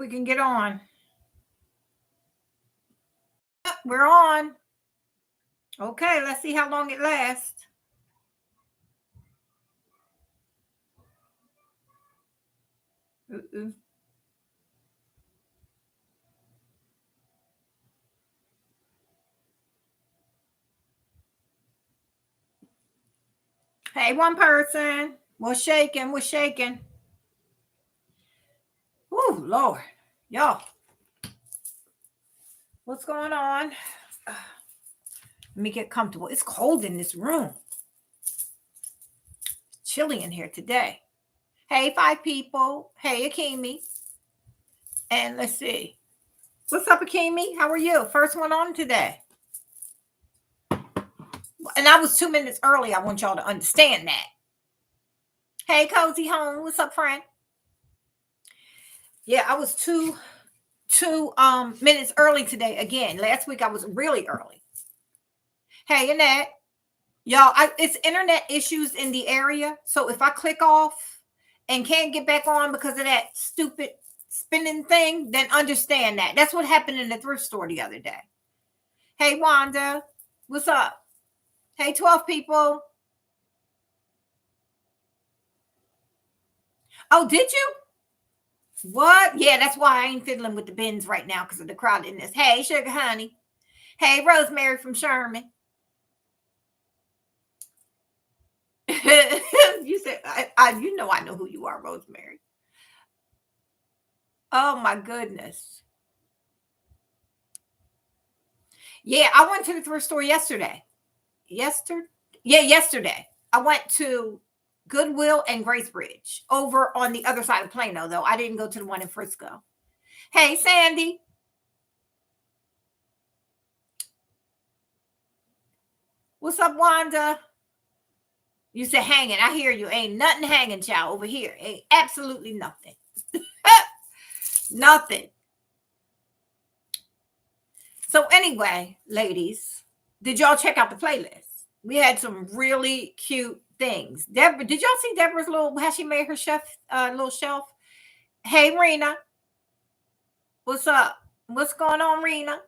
We can get on. We're on. Okay, let's see how long it lasts. Uh-uh. Hey, one person. We're shaking. We're shaking. Oh, Lord. Y'all. What's going on? Let me get comfortable. It's cold in this room. It's chilly in here today. Hey, 5 people. Hey, Akimi. And let's see. What's up, Akimi? How are you? First one on today. And I was 2 minutes early. I want y'all to understand that. Hey, Cozy Home. What's up, friend? Yeah, I was two minutes early today. Again, last week I was really early. Hey, Annette. Y'all, it's internet issues in the area. So if I click off and can't get back on because of that stupid spinning thing, then understand that. That's what happened in the thrift store the other day. Hey, Wanda. What's up? Hey, 12 people. Oh, did you? What? Yeah, that's why I ain't fiddling with the bins right now because of the crowdedness. Hey, Sugar Honey. Hey, Rosemary from Sherman. You said, you know I know who you are, Rosemary. Oh, my goodness. Yeah, I went to the thrift store yesterday. Yesterday. I went to Goodwill and Gracebridge over on the other side of Plano, though. I didn't go to the one in Frisco. Hey, Sandy. What's up, Wanda? You said hanging. I hear you. Ain't nothing hanging, child, over here. Ain't absolutely nothing. Nothing. So anyway, ladies, did y'all check out the playlist? We had some really cute things. Deborah, did y'all see Deborah's little, how she made her little shelf? Hey, Rena. What's up? What's going on, Rena?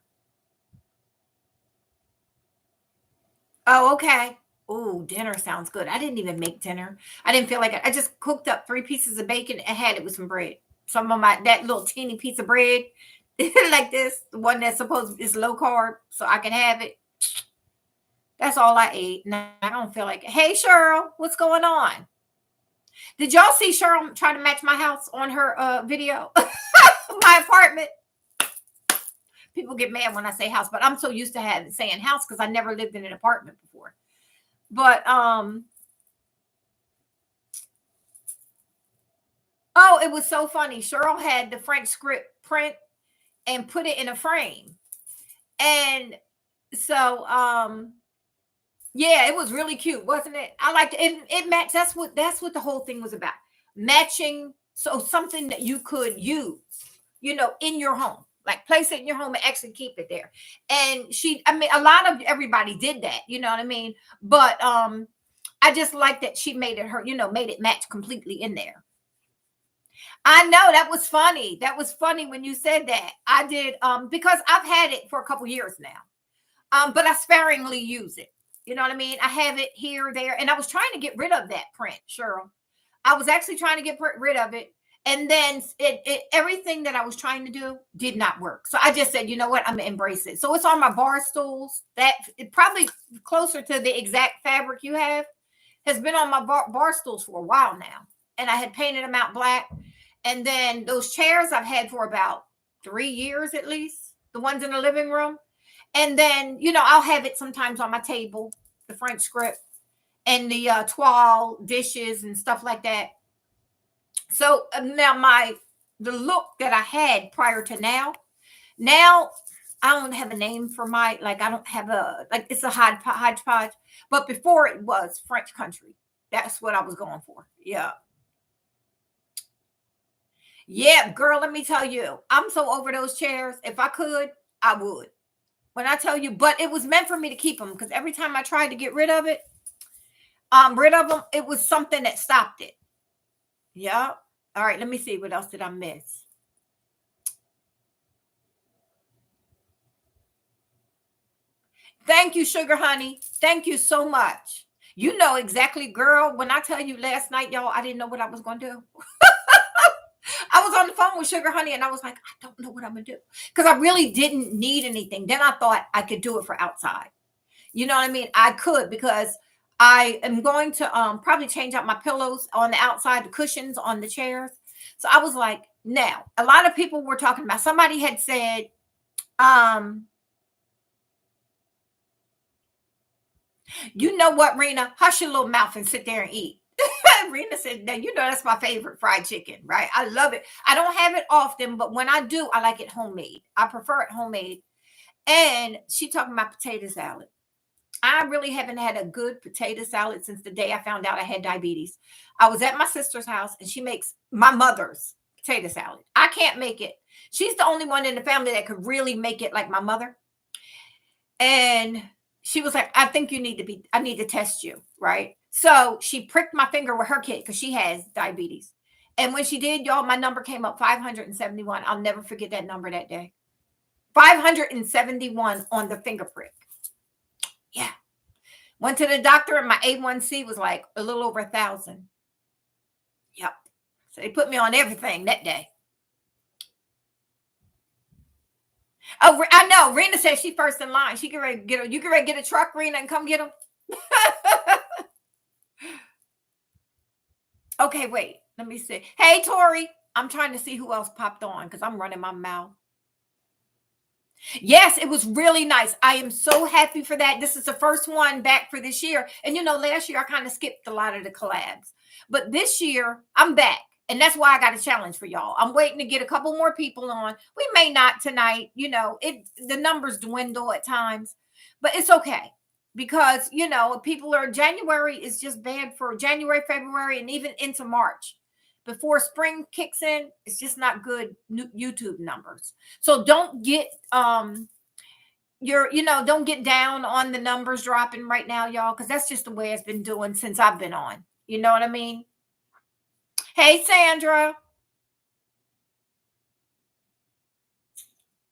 Oh, okay. Oh, dinner sounds good. I didn't even make dinner. I didn't feel like it. I just cooked up 3 pieces of bacon and had it with some bread. Some of that little teeny piece of bread, like this, the one that's supposed is low carb, so I can have it. That's all I ate. No, I don't feel like it. Hey, Cheryl, what's going on? Did y'all see Cheryl try to match my house on her video? My apartment. People get mad when I say house, but I'm so used to saying house because I never lived in an apartment before. But oh, it was so funny. Cheryl had the French script print and put it in a frame. And so yeah, it was really cute, wasn't it? I liked it. It matched. That's what the whole thing was about. Matching, so something that you could use, in your home. Like place it in your home and actually keep it there. And I mean, a lot of everybody did that, you know what I mean? But I just like that she made it match completely in there. I know that was funny. That was funny when you said that. I did because I've had it for a couple years now. But I sparingly use it. You know what I mean? I have it here, there, and I was trying to get rid of that print, Cheryl. I was actually trying to get rid of it. And then everything that I was trying to do did not work. So I just said, you know what? I'm going to embrace it. So it's on my bar stools. That it probably closer to the exact fabric you have has been on my bar stools for a while now. And I had painted them out black. And then those chairs I've had for about 3 years at least, the ones in the living room. And then, I'll have it sometimes on my table, the French script and the toile dishes and stuff like that. So now the look that I had prior to now I don't have a name for I don't have it's a hodgepodge, but before it was French country. That's what I was going for. Yeah. Yeah, girl, let me tell you, I'm so over those chairs. If I could, I would. When I tell you, but it was meant for me to keep them because every time I tried to get rid of them, it was something that stopped it. Yeah. All right, let me see. What else did I miss? Thank you, sugar honey. Thank you so much. You know exactly, girl. When I tell you last night, y'all, I didn't know what I was going to do. I was on the phone with Sugar Honey and I was like, I don't know what I'm going to do because I really didn't need anything. Then I thought I could do it for outside. You know what I mean? I could because I am going to probably change out my pillows on the outside, the cushions on the chairs. So I was like, now, a lot of people were talking about, somebody had said, um, you know what, Rena? Hush your little mouth and sit there and eat. Rena said, now, you know, that's my favorite fried chicken, right? I love it. I don't have it often, but when I do, I like it homemade. I prefer it homemade. And she talking about potato salad. I really haven't had a good potato salad since the day I found out I had diabetes. I was at my sister's house and she makes my mother's potato salad. I can't make it. She's the only one in the family that could really make it like my mother. And she was like, I think I need to test you. Right. So she pricked my finger with her kid because she has diabetes. And when she did, y'all, my number came up 571. I'll never forget that number that day. 571 on the finger prick. Yeah. Went to the doctor and my A1C was like a little over 1,000. Yep. So they put me on everything that day. Oh, I know. Rena said she first in line. She get ready to get her. You get ready to get a truck, Rena, and come get them. Okay, wait. Let me see. Hey, Tori. I'm trying to see who else popped on because I'm running my mouth. Yes, it was really nice. I am so happy for that. This is the first one back for this year. And you know, last year I kind of skipped a lot of the collabs. But this year I'm back. And that's why I got a challenge for y'all. I'm waiting to get a couple more people on. We may not tonight, you know, the numbers dwindle at times, but it's okay. Because, you know, people are January is just bad for January, February, and even into March. Before spring kicks in, it's just not good YouTube numbers. So don't get don't get down on the numbers dropping right now, y'all, because that's just the way it's been doing since I've been on. You know what I mean? Hey, Sandra.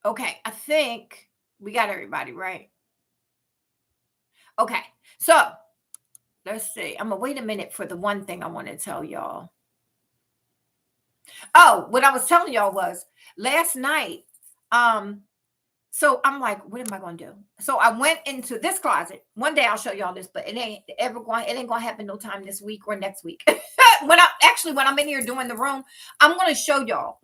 Okay, I think we got everybody right. Okay, so let's see. I'm gonna wait a minute for the one thing I want to tell y'all. Oh, what I was telling y'all was last night. So I'm like, what am I going to do? So I went into this closet. One day I'll show y'all this, but it ain't going to happen no time this week or next week. when I'm in here doing the room, I'm going to show y'all.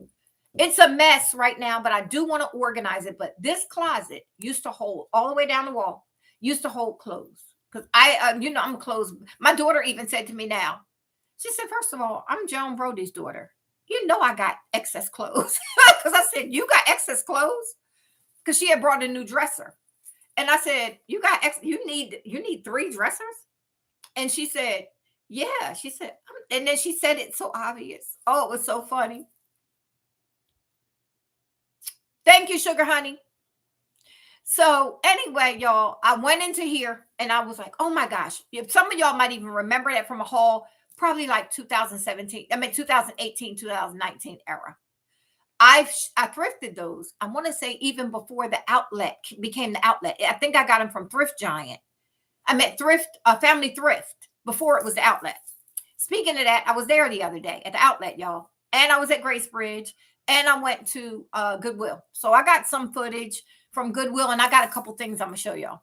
It's a mess right now, but I do want to organize it. But this closet used to hold all the way down the wall, used to hold clothes. Because I'm a clothes. My daughter even said to me now, she said, first of all, I'm Joan Brody's daughter. You know I got excess clothes. Because I said, you got excess clothes? Because she had brought a new dresser. And I said, you need 3 dressers? And she said, yeah. She said, and then she said it so obvious. Oh, it was so funny. Thank you, Sugar Honey. So anyway, y'all, I went into here and I was like, oh my gosh. If some of y'all might even remember that from a haul, probably like 2018, 2019 era. I thrifted those. I want to say even before the outlet became the outlet. I think I got them from Thrift Giant. I met Family Thrift before it was the outlet. Speaking of that, I was there the other day at the outlet, y'all. And I was at Grace Bridge and I went to Goodwill. So I got some footage from Goodwill and I got a couple things I'm going to show y'all.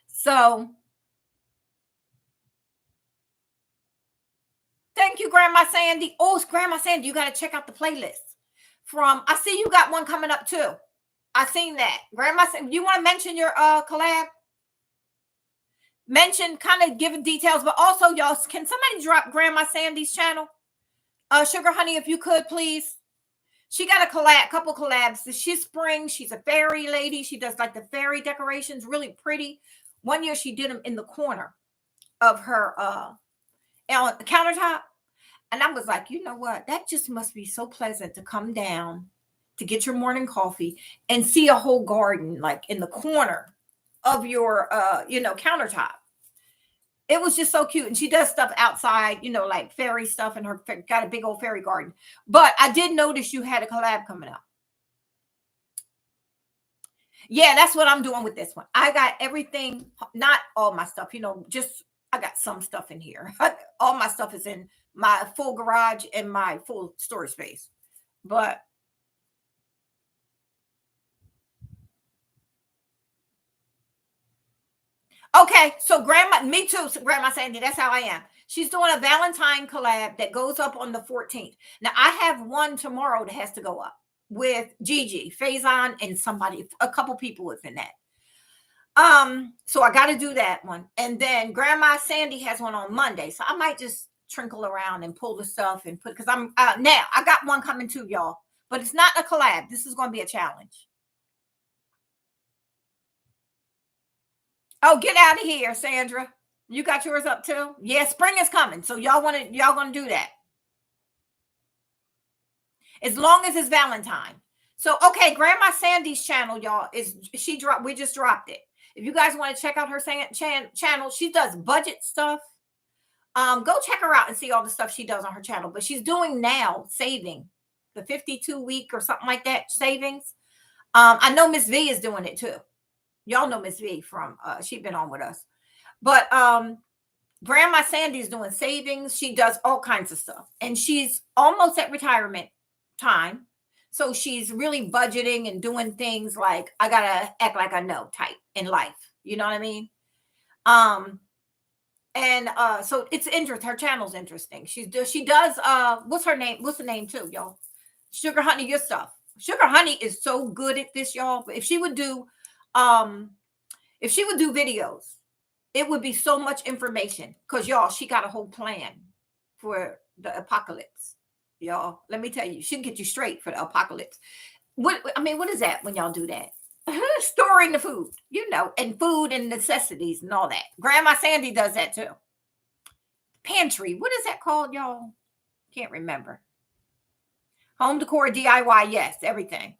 So thank you, Grandma Sandy. Oh, it's Grandma Sandy. You got to check out the playlist I see you got one coming up too. I seen that. Grandma, you want to mention your collab? Mention, kind of giving details, but also, y'all, can somebody drop Grandma Sandy's channel? Sugar Honey, if you could, please. She got a couple collabs. She's spring. She's a fairy lady. She does like the fairy decorations, really pretty. One year she did them in the corner of her on the countertop. And I was like, you know what? That just must be so pleasant to come down to get your morning coffee and see a whole garden like in the corner of your countertop. It was just so cute. And she does stuff outside, like fairy stuff, and her got a big old fairy garden. But I did notice you had a collab coming up. Yeah, that's what I'm doing with this one. I got everything, not all my stuff, just I got some stuff in here. All my stuff is in my full garage and my full storage space. But okay, so grandma, me too, so Grandma Sandy, that's how I am. She's doing a Valentine collab that goes up on the 14th. Now I have one tomorrow that has to go up with Gigi, Faison, and somebody, a couple people within that. So I got to do that one. And then Grandma Sandy has one on Monday. So I might just trinkle around and pull the stuff and put, because I'm now I got one coming too, y'all. But it's not a collab. This is going to be a challenge. Oh, get out of here, Sandra. You got yours up too? Yeah, spring is coming. So y'all gonna do that. As long as it's Valentine. So okay, Grandma Sandy's channel, y'all, is she dropped, we just dropped it. If you guys want to check out her channel, she does budget stuff. Go check her out and see all the stuff she does on her channel. But she's doing now saving the 52-week or something like that savings. I know Miss V is doing it too. Y'all know Miss V from she's been on with us. But Grandma Sandy's doing savings. She does all kinds of stuff. And she's almost at retirement time. So she's really budgeting and doing things like I gotta act like I know type in life. You know what I mean? Um, and so it's interesting. Her channel's interesting. She does what's her name? What's the name too, y'all? Sugar Honey, your stuff. Sugar Honey is so good at this, y'all. Um if she would do videos, it would be so much information. Because y'all, she got a whole plan for the apocalypse. Y'all, let me tell you, she can get you straight for the apocalypse. What is that when y'all do that? Storing the food, and food and necessities and all that. Grandma Sandy does that too. Pantry, what is that called, y'all? Can't remember. Home decor, DIY, yes, everything.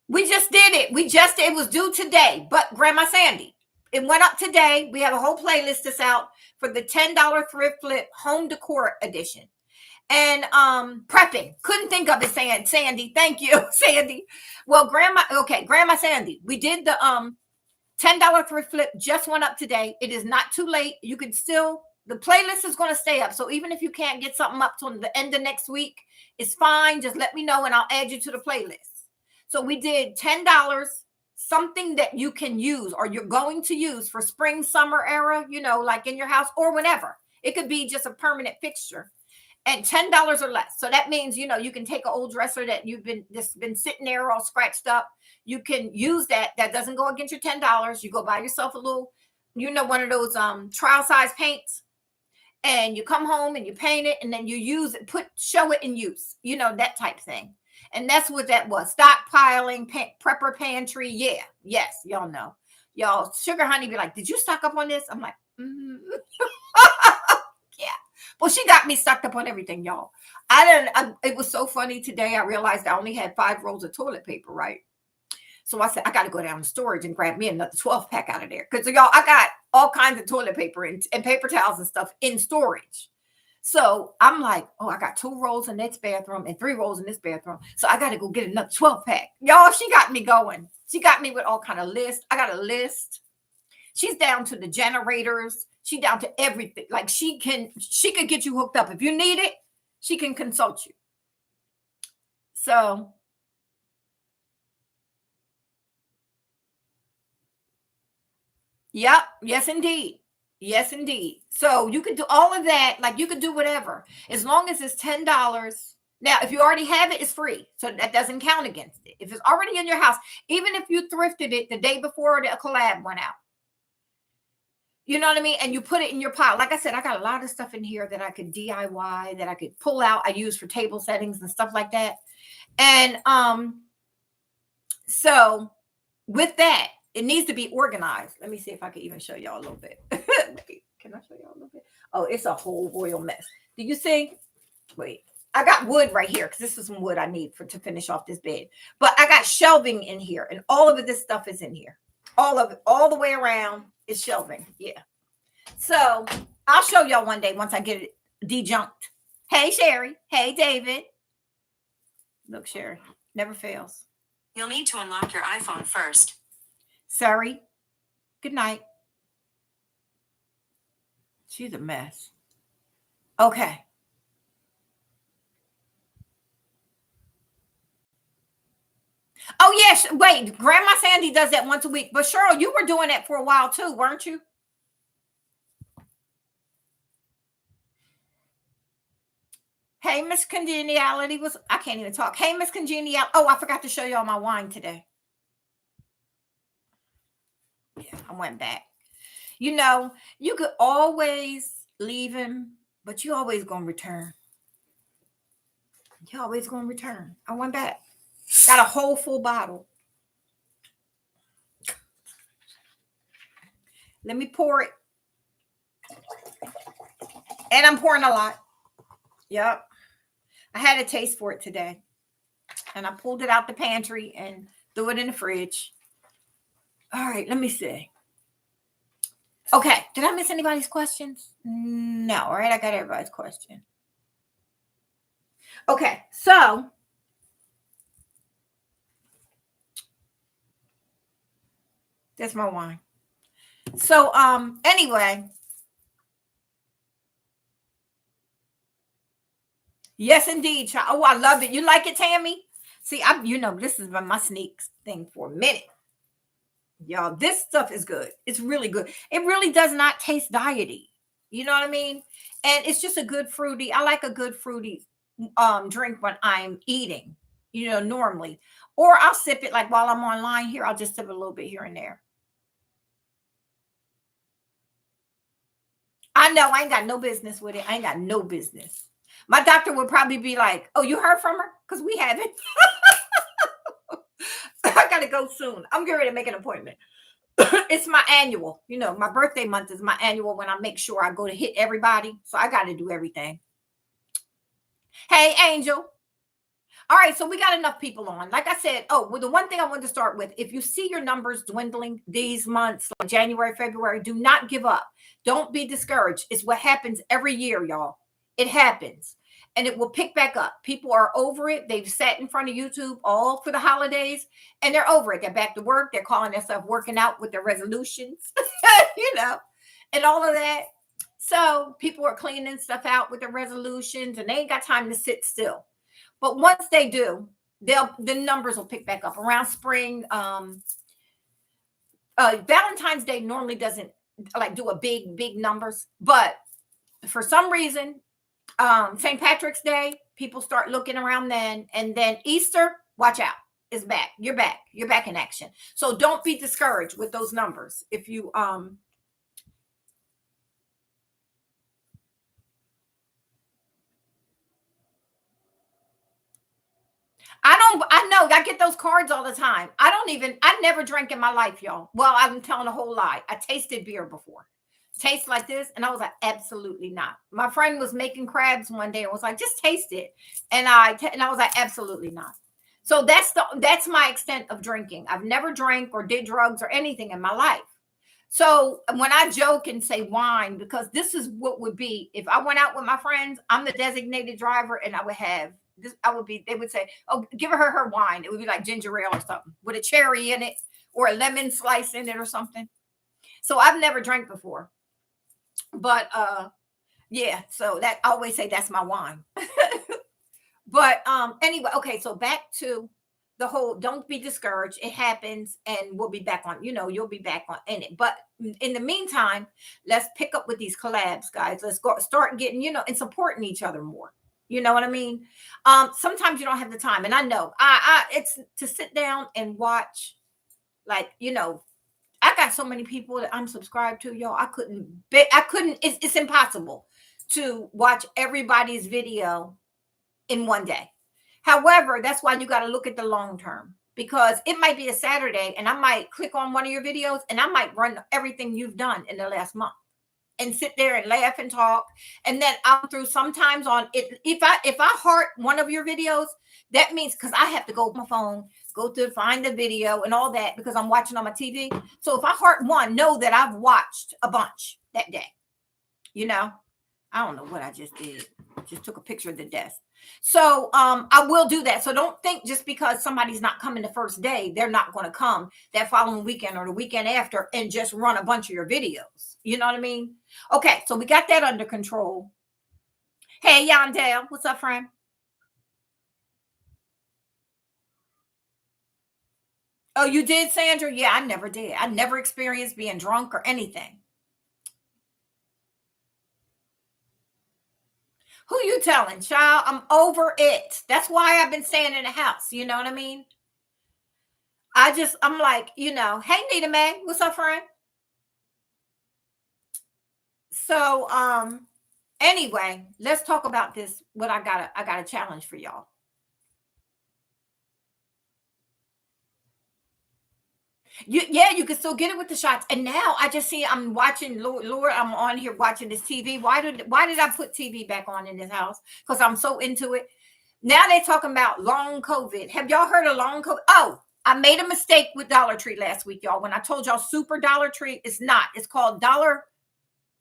We just did it. It was due today, but Grandma Sandy, it went up today. We have a whole playlist that's out for the $10 thrift flip home decor edition. And prepping. Couldn't think of it, Sandy. Thank you, Sandy. Well, Grandma Sandy, we did the $10 thrift flip just went up today. It is not too late. You can still, the playlist is going to stay up. So even if you can't get something up till the end of next week, it's fine. Just let me know and I'll add you to the playlist. So we did $10, something that you can use or you're going to use for spring, summer era, like in your house or whenever. It could be just a permanent fixture at $10 or less. So that means, you can take an old dresser that that's been sitting there all scratched up. You can use that. That doesn't go against your $10. You go buy yourself a little, one of those trial size paints, and you come home and you paint it and then you use it, show it in use, that type thing. And that's what that was. Stockpiling, prepper pantry. Yeah. Yes. Y'all know. Y'all, Sugar Honey be like, did you stock up on this? I'm like, yeah. Well, she got me stocked up on everything, y'all. It was so funny today. I realized I only had 5 rolls of toilet paper, right? So I said, I got to go down to storage and grab me another 12 pack out of there. Because, y'all, I got all kinds of toilet paper and paper towels and stuff in storage. So I'm like, oh, I got 2 rolls in this bathroom and 3 rolls in this bathroom. So I got to go get another 12 pack. Y'all, she got me going. She got me with all kind of lists. I got a list. She's down to the generators. She down to everything. Like she could get you hooked up. If you need it, she can consult you. So yep. Yes, indeed. Yes, indeed. So you could do all of that. Like you could do whatever, as long as it's $10. Now, if you already have it, it's free. So that doesn't count against it. If it's already in your house, even if you thrifted it the day before the collab went out, you know what I mean? And you put it in your pile. Like I said, I got a lot of stuff in here that I could DIY, that I could pull out. I use for table settings and stuff like that. And so with that, it needs to be organized. Let me see if I can even show y'all a little bit. Can I show y'all a little bit? Oh, it's a whole royal mess. Do you see? Wait, I got wood right here because this is some wood I need to finish off this bed. But I got shelving in here, and all of this stuff is in here. All of it, all the way around is shelving. Yeah. So I'll show y'all one day once I get it dejunked. Hey, Sherry. Hey, David. Look, Sherry. Never fails. You'll need to unlock your iPhone first. Sorry. Good night. She's a mess. Okay. Oh, yes. Wait, Grandma Sandy does that once a week. But Cheryl, you were doing that for a while too, weren't you? Hey, Miss Congeniality was, I can't even talk. Hey, Miss Congeniality. Oh, I forgot to show y'all my wine today. Yeah, I went back. You know, you could always leave him, but you always gonna return. You always gonna return. I went back. Got a whole full bottle. Let me pour it. And I'm pouring a lot. Yep. I had a taste for it today. And I pulled it out the pantry and threw it in the fridge. All right, let me see. Okay, did I miss anybody's questions? No, all right, I got everybody's question. Okay, so that's my wine. So anyway. Yes, indeed. Oh, I love it. You like it, Tammy? See, this has been my sneaks thing for a minute. Y'all, this stuff is good. It's really good. It really does not taste diety. You know what I mean? And it's just a good fruity. I like a good fruity drink when I'm eating, normally. Or I'll sip it like while I'm online here. I'll just sip a little bit here and there. I know I ain't got no business with it. I ain't got no business. My doctor would probably be like, "Oh, you heard from her? Because we haven't." I gotta go soon. I'm getting ready to make an appointment. It's my annual. My birthday month is my annual when I make sure I go to hit everybody. So I got to do everything. Hey, Angel. All right, so we got enough people on. Like I said, well, the one thing I wanted to start with, if you see your numbers dwindling these months, like January, February, do not give up. Don't be discouraged. It's what happens every year, y'all. It happens. And it will pick back up. People are over it. They've sat in front of YouTube all for the holidays, and they're over it. They're back to work. They're calling themselves working out with their resolutions, and all of that. So people are cleaning stuff out with their resolutions, and they ain't got time to sit still. But once they do, the numbers will pick back up around spring. Valentine's Day normally doesn't like do a big numbers, but for some reason, St. Patrick's Day, people start looking around then, and then Easter, watch out, is back. You're back in action. So don't be discouraged with those numbers. If you I know I get those cards all the time. I never drank in my life, y'all. Well, I'm telling a whole lie. I tasted beer before. Tastes like this, and I was like, absolutely not. My friend was making crabs one day and was like, just taste it, and I was like, absolutely not. So that's my extent of drinking. I've never drank or did drugs or anything in my life. So when I joke and say wine, because this is what would be if I went out with my friends, I'm the designated driver, and I would have this. They would say, "Oh, give her wine." It would be like ginger ale or something with a cherry in it or a lemon slice in it or something. So I've never drank before. But yeah, so that I always say that's my wine. But anyway, okay, so back to the whole don't be discouraged. It happens, and we'll be back on, you'll be back on in it. But in the meantime, let's pick up with these collabs, guys. Let's go start getting, and supporting each other more. You know what I mean? Sometimes you don't have the time, and I know it's to sit down and watch, like, I got so many people that I'm subscribed to, y'all. I couldn't, it's impossible to watch everybody's video in one day. However, that's why you got to look at the long term, because it might be a Saturday and I might click on one of your videos and I might run everything you've done in the last month and sit there and laugh and talk. And then I'm through sometimes on it. If I heart one of your videos, that means because I have to go on my phone, go to find the video and all that because I'm watching on my TV. So if I heart one, know that I've watched a bunch that day. I don't know what I just did. Just took a picture of the desk. So I will do that. So don't think just because somebody's not coming the first day, they're not going to come that following weekend or the weekend after and just run a bunch of your videos. You know what I mean? Okay, so we got that under control. Hey, Yandel, what's up, friend? Oh, you did, Sandra? Yeah, I never did. I never experienced being drunk or anything. Who you telling, child? I'm over it. That's why I've been staying in the house. You know what I mean? I'm like, hey, Nita Mae, what's up, friend? So, anyway, let's talk about this. What I got a challenge for y'all. Yeah, you can still get it with the shots. And now I just see I'm watching Lord, I'm on here watching this TV. Why did I put TV back on in this house? Because I'm so into it. Now they're talking about long COVID. Have y'all heard of long COVID? Oh, I made a mistake with Dollar Tree last week, y'all. When I told y'all Super Dollar Tree, it's not. It's called Dollar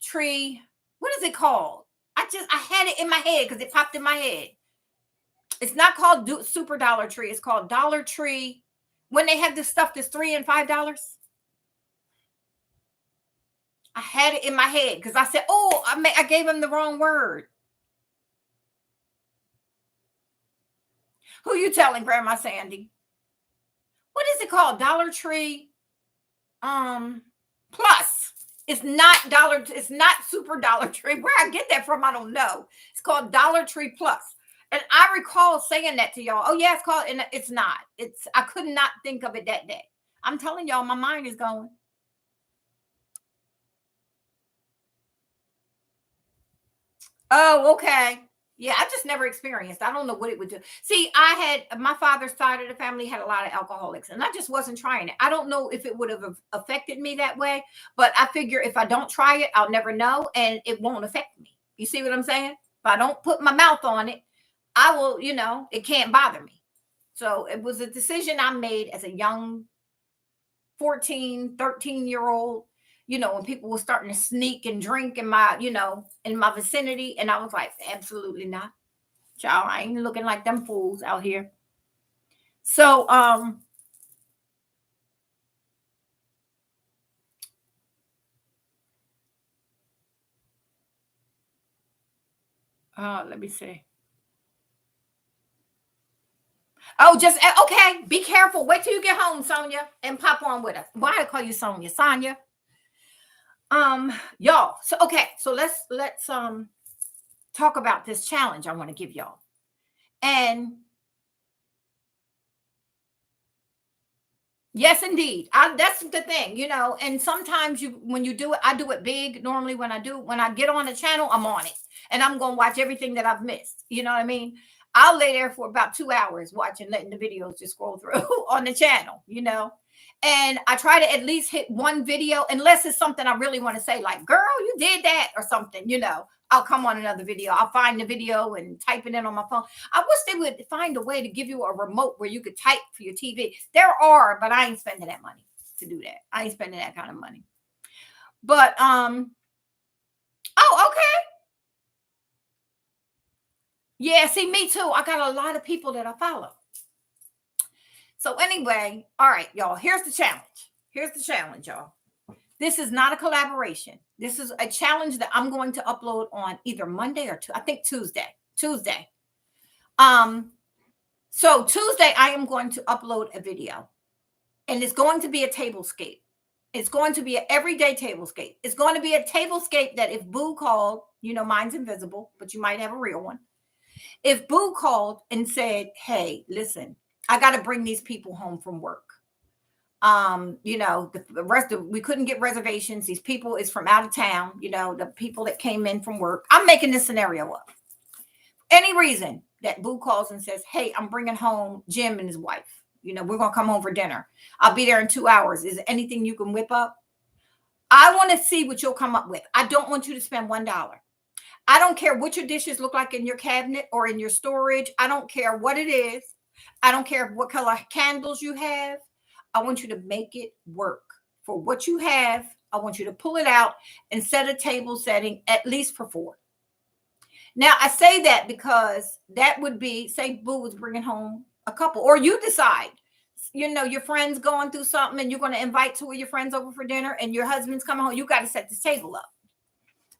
Tree. What is it called? I had it in my head because it popped in my head. It's not called Super Dollar Tree. It's called Dollar Tree. When they have this stuff that's $3 and $5. I had it in my head because I said, "Oh, I gave him the wrong word." Who you telling, Grandma Sandy? What is it called? Dollar Tree Plus. It's not Dollar. It's not Super Dollar Tree. Where I get that from, I don't know. It's called Dollar Tree Plus. And I recall saying that to y'all. Oh yeah, it's called, and it's not. I could not think of it that day. I'm telling y'all, my mind is going. Oh, okay. Yeah, I just never experienced. I don't know what it would do. See, I had my father's side of the family had a lot of alcoholics, and I just wasn't trying it. I don't know if it would have affected me that way, but I figure if I don't try it, I'll never know, and it won't affect me. You see what I'm saying? If I don't put my mouth on it, I will, it can't bother me. So it was a decision I made as a young 14, 13-year old, when people were starting to sneak and drink in my vicinity. And I was like, absolutely not. Child, I ain't looking like them fools out here. So, let me see. Oh, just okay. Be careful. Wait till you get home, Sonia, and pop on with us. Why I call you Sonia? Sonia. Y'all. So okay. So let's talk about this challenge I want to give y'all. And yes, indeed. That's the thing, and sometimes when you do it, I do it big. Normally when I get on the channel, I'm on it and I'm going to watch everything that I've missed. You know what I mean? I'll lay there for about 2 hours watching, letting the videos just scroll through on the channel. And I try to at least hit one video, unless it's something I really want to say, like, girl, you did that or something. I'll come on another video. I'll find the video and type it in on my phone. I wish they would find a way to give you a remote where you could type for your TV. There are, but I ain't spending that money to do that. I ain't spending that kind of money. But oh, okay. Yeah, see, me too. I got a lot of people that I follow. So anyway, all right, y'all. Here's the challenge. Y'all. This is not a collaboration. This is a challenge that I'm going to upload on either Monday or I think Tuesday. So Tuesday I am going to upload a video, and it's going to be a tablescape. It's going to be an everyday tablescape. It's going to be a tablescape that if Boo called, mine's invisible, but you might have a real one. If Boo called and said, "Hey, listen, I got to bring these people home from work. The rest of we couldn't get reservations. These people is from out of town, the people that came in from work." I'm making this scenario up. Any reason that Boo calls and says, "Hey, I'm bringing home Jim and his wife. We're going to come home for dinner. I'll be there in 2 hours. Is there anything you can whip up?" I want to see what you'll come up with. I don't want you to spend $1. I don't care what your dishes look like in your cabinet or in your storage. I don't care what it is. I don't care what color candles you have. I want you to make it work for what you have. I want you to pull it out and set a table setting at least for 4. Now, I say that because that would be, say, Boo was bringing home a couple, or you decide, your friend's going through something and you're going to invite two of your friends over for dinner and your husband's coming home. You got to set this table up.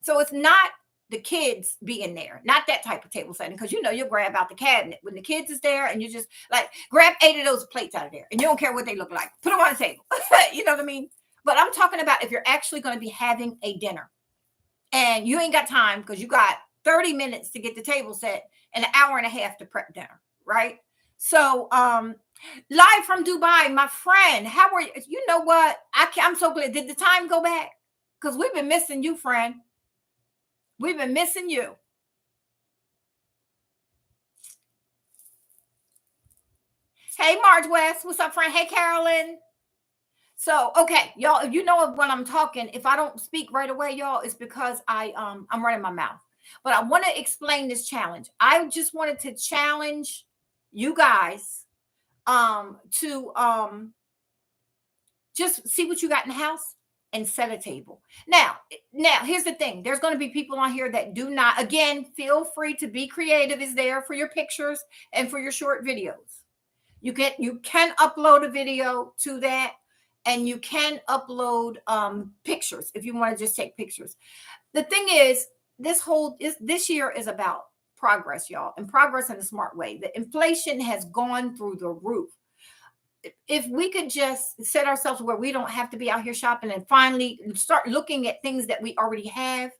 So it's not the kids being there, not that type of table setting, because you'll grab out the cabinet when the kids is there and you just like grab 8 of those plates out of there and you don't care what they look like. Put them on the table. You know what I mean? But I'm talking about if you're actually going to be having a dinner and you ain't got time because you got 30 minutes to get the table set and an hour and a half to prep dinner, right? So, live from Dubai, my friend, how are you? You know what? I'm so glad. Did the time go back? Because we've been missing you, friend. We've been missing you. Hey, Marge West. What's up, friend? Hey, Carolyn. So, okay, y'all, if you know when I'm talking, if I don't speak right away, y'all, it's because I'm running my mouth. But I want to explain this challenge. I just wanted to challenge you guys to just see what you got in the house and set a table. Now, here's the thing. There's going to be people on here that do not, again, feel free to be creative is there for your pictures and for your short videos. You can upload a video to that, and you can upload pictures if you want to just take pictures. The thing is, this year is about progress, y'all, and progress in a smart way. The inflation has gone through the roof. If we could just set ourselves where we don't have to be out here shopping and finally start looking at things that we already have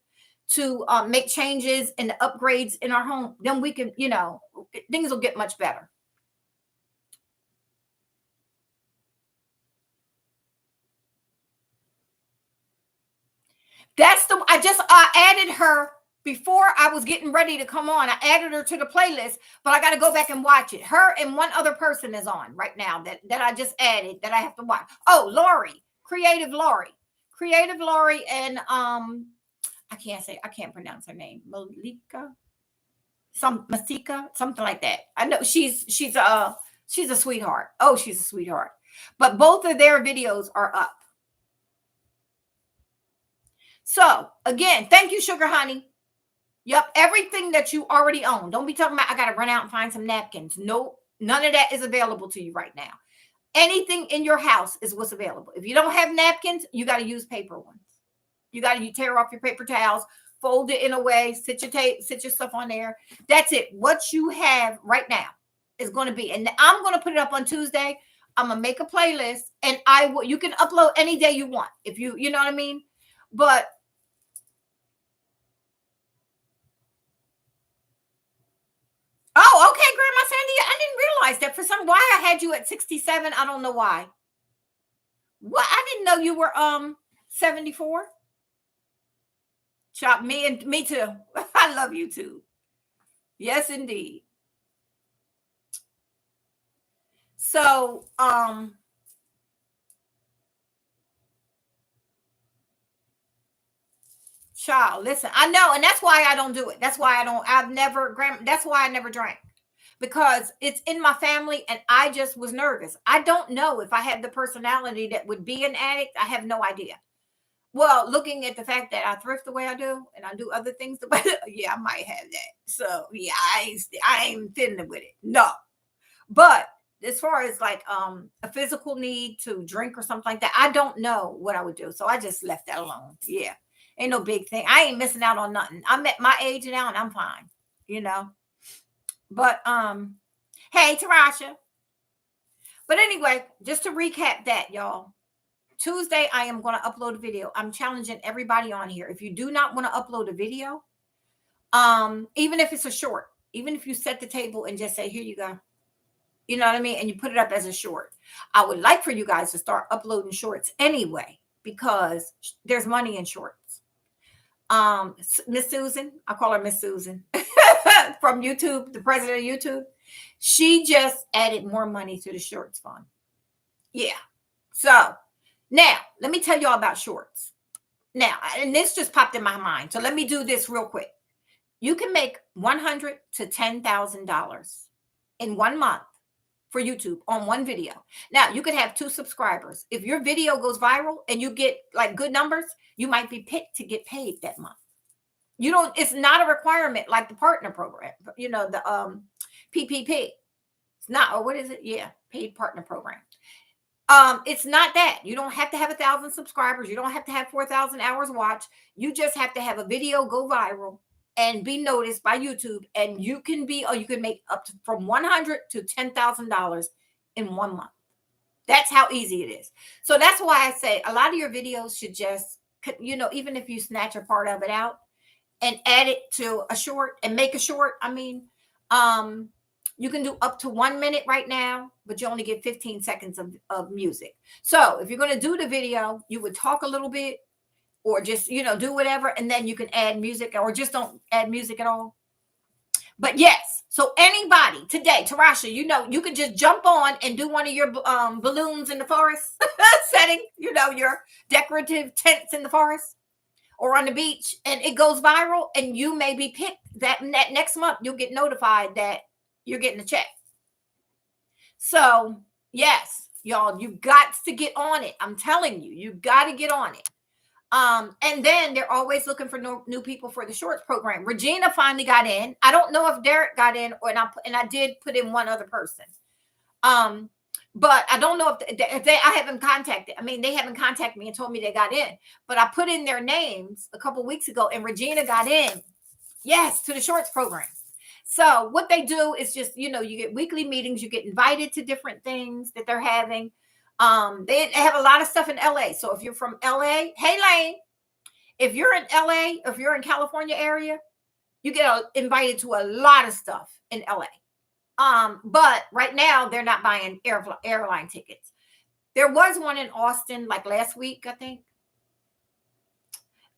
to make changes and the upgrades in our home, then we can, things will get much better. I just added her before I was getting ready to come on. I added her to the playlist, but I got to go back and watch it. Her and one other person is on right now that I just added that I have to watch. Oh, Creative Lori, and I can't pronounce her name. Masika, something like that. I know she's a sweetheart. Oh, she's a sweetheart. But both of their videos are up. So again, thank you, Sugar Honey. Yep, everything that you already own. Don't be talking about I gotta run out and find some napkins. Nope, none of that is available to you right now. Anything in your house is what's available. If you don't have napkins, you got to use paper ones. You got to tear off your paper towels, fold it in a way, sit your stuff on there. That's it. What you have right now is going to be, and I'm going to put it up on Tuesday. I'm gonna make a playlist, and you can upload any day you want if you know what I mean. But oh, okay, Grandma Sandy, I didn't realize that. For some why I had you at 67. I don't know why. What? I didn't know you were 74. Chop me too. I love you too. Yes, indeed. So child, listen, I know, and that's why I don't do it. That's why that's why I never drank. Because it's in my family and I just was nervous. I don't know if I had the personality that would be an addict. I have no idea. Well, looking at the fact that I thrift the way I do and I do other things the way, yeah, I might have that. So yeah, I ain't fiddling with it. No. But as far as like a physical need to drink or something like that, I don't know what I would do. So I just left that alone. Yeah. Ain't no big thing. I ain't missing out on nothing. I'm at my age now and I'm fine, you know. But hey, Tarasha. But anyway, just to recap that, y'all. Tuesday, I am going to upload a video. I'm challenging everybody on here. If you do not want to upload a video, even if it's a short, even if you set the table and just say, here you go. You know what I mean? And you put it up as a short. I would like for you guys to start uploading shorts anyway, because there's money in shorts. Miss Susan, I call her Miss Susan from YouTube, the president of YouTube. She just added more money to the shorts fund. Yeah. So now let me tell y'all about shorts. Now, and this just popped in my mind. So let me do this real quick. You can make $100,000 to $10,000 in 1 month for YouTube on one video. Now, you could have 2 subscribers. If your video goes viral and you get like good numbers, you might be picked to get paid that month. You don't, it's not a requirement like the partner program, the PPP. It's not, or what is it? Yeah, paid partner program. It's not that. You don't have to have 1,000 subscribers. You don't have to have 4,000 hours watched. You just have to have a video go viral and be noticed by YouTube, and you can be, or you can make up to from $100 to $10,000 in 1 month. That's how easy it is. So that's why I say a lot of your videos should just, even if you snatch a part of it out and add it to a short and make a short. I mean, you can do up to 1 minute right now, but you only get 15 seconds of music. So if you're going to do the video, you would talk a little bit or just, do whatever. And then you can add music or just don't add music at all. But yes, so anybody today, Tarasha, you could just jump on and do one of your balloons in the forest setting, your decorative tents in the forest or on the beach, and it goes viral, and you may be picked that next month. You'll get notified that you're getting a check. So yes, y'all, you got to get on it. I'm telling you, you got to get on it. And then they're always looking for new people for the shorts program. Regina finally got in. I don't know if Derek got in, and I did put in one other person. But I don't know if I haven't contacted. I mean, they haven't contacted me and told me they got in. But I put in their names a couple weeks ago, and Regina got in. Yes, to the shorts program. So what they do is just, you get weekly meetings. You get invited to different things that they're having. They have a lot of stuff in LA. So if you're from LA, hey Lane, if you're in LA, if you're in California area, you get invited to a lot of stuff in LA. But right now they're not buying airline tickets. There was one in Austin like last week, I think.